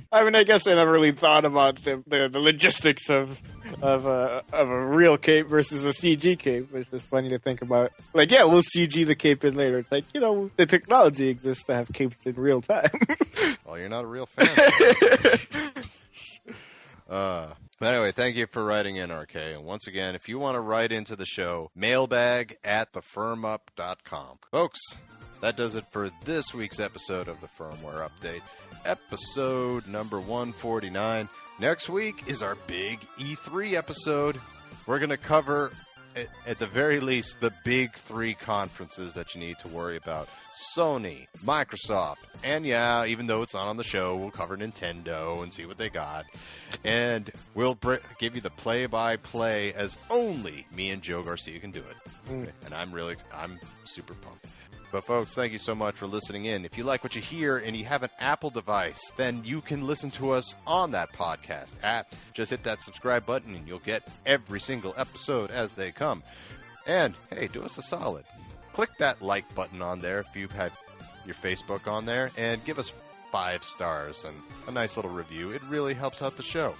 B: I mean, I guess I never really thought about the logistics of a real cape versus a CG cape. It's just funny to think about. Like, yeah, we'll CG the cape in later. It's like, the technology exists to have capes in real time.
A: Well, you're not a real fan. But anyway, thank you for writing in, RK. And once again, if you want to write into the show, mailbag@thefirmup.com. Folks, that does it for this week's episode of the Firmware Update, episode number 149. Next week is our big E3 episode. We're going to cover, at the very least, the big three conferences that you need to worry about. Sony, Microsoft, and yeah, even though it's not on the show, we'll cover Nintendo and see what they got. And we'll give you the play-by-play as only me and Joe Garcia can do it. And I'm super pumped. But folks, thank you so much for listening in. If you like what you hear and you have an Apple device, then you can listen to us on that podcast app. Just hit that subscribe button and you'll get every single episode as they come. And, hey, do us a solid. Click that like button on there if you've had your Facebook on there, and give us 5 stars and a nice little review. It really helps out the show.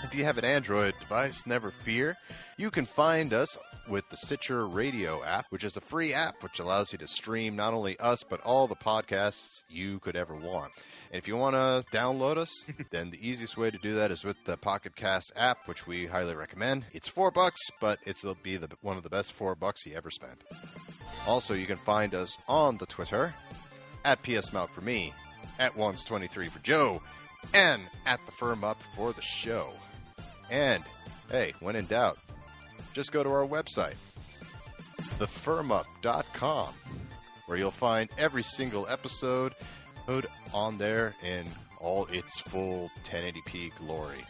A: If you have an Android device, never fear. You can find us with the Stitcher Radio app, which is a free app which allows you to stream not only us, but all the podcasts you could ever want. And if you want to download us, then the easiest way to do that is with the Pocket Cast app, which we highly recommend. It's $4, but it'll be one of the best $4 you ever spent. Also, you can find us on the Twitter, at PSMount for me, at Ones23 for Joe, and at the Firm Up for the show. And, hey, when in doubt, just go to our website, thefirmup.com, where you'll find every single episode on there in all its full 1080p glory.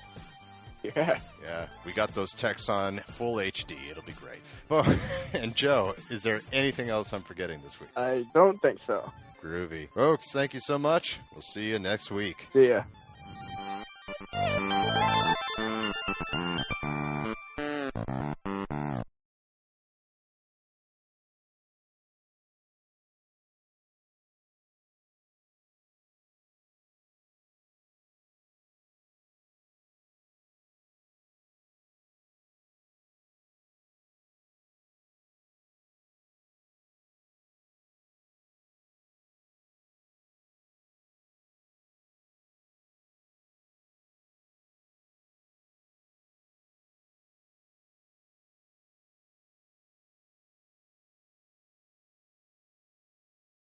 B: Yeah.
A: Yeah, we got those texts on full HD. It'll be great. Well, and Joe, is there anything else I'm forgetting this week?
B: I don't think so.
A: Groovy. Folks, thank you so much. We'll see you next week.
B: See ya.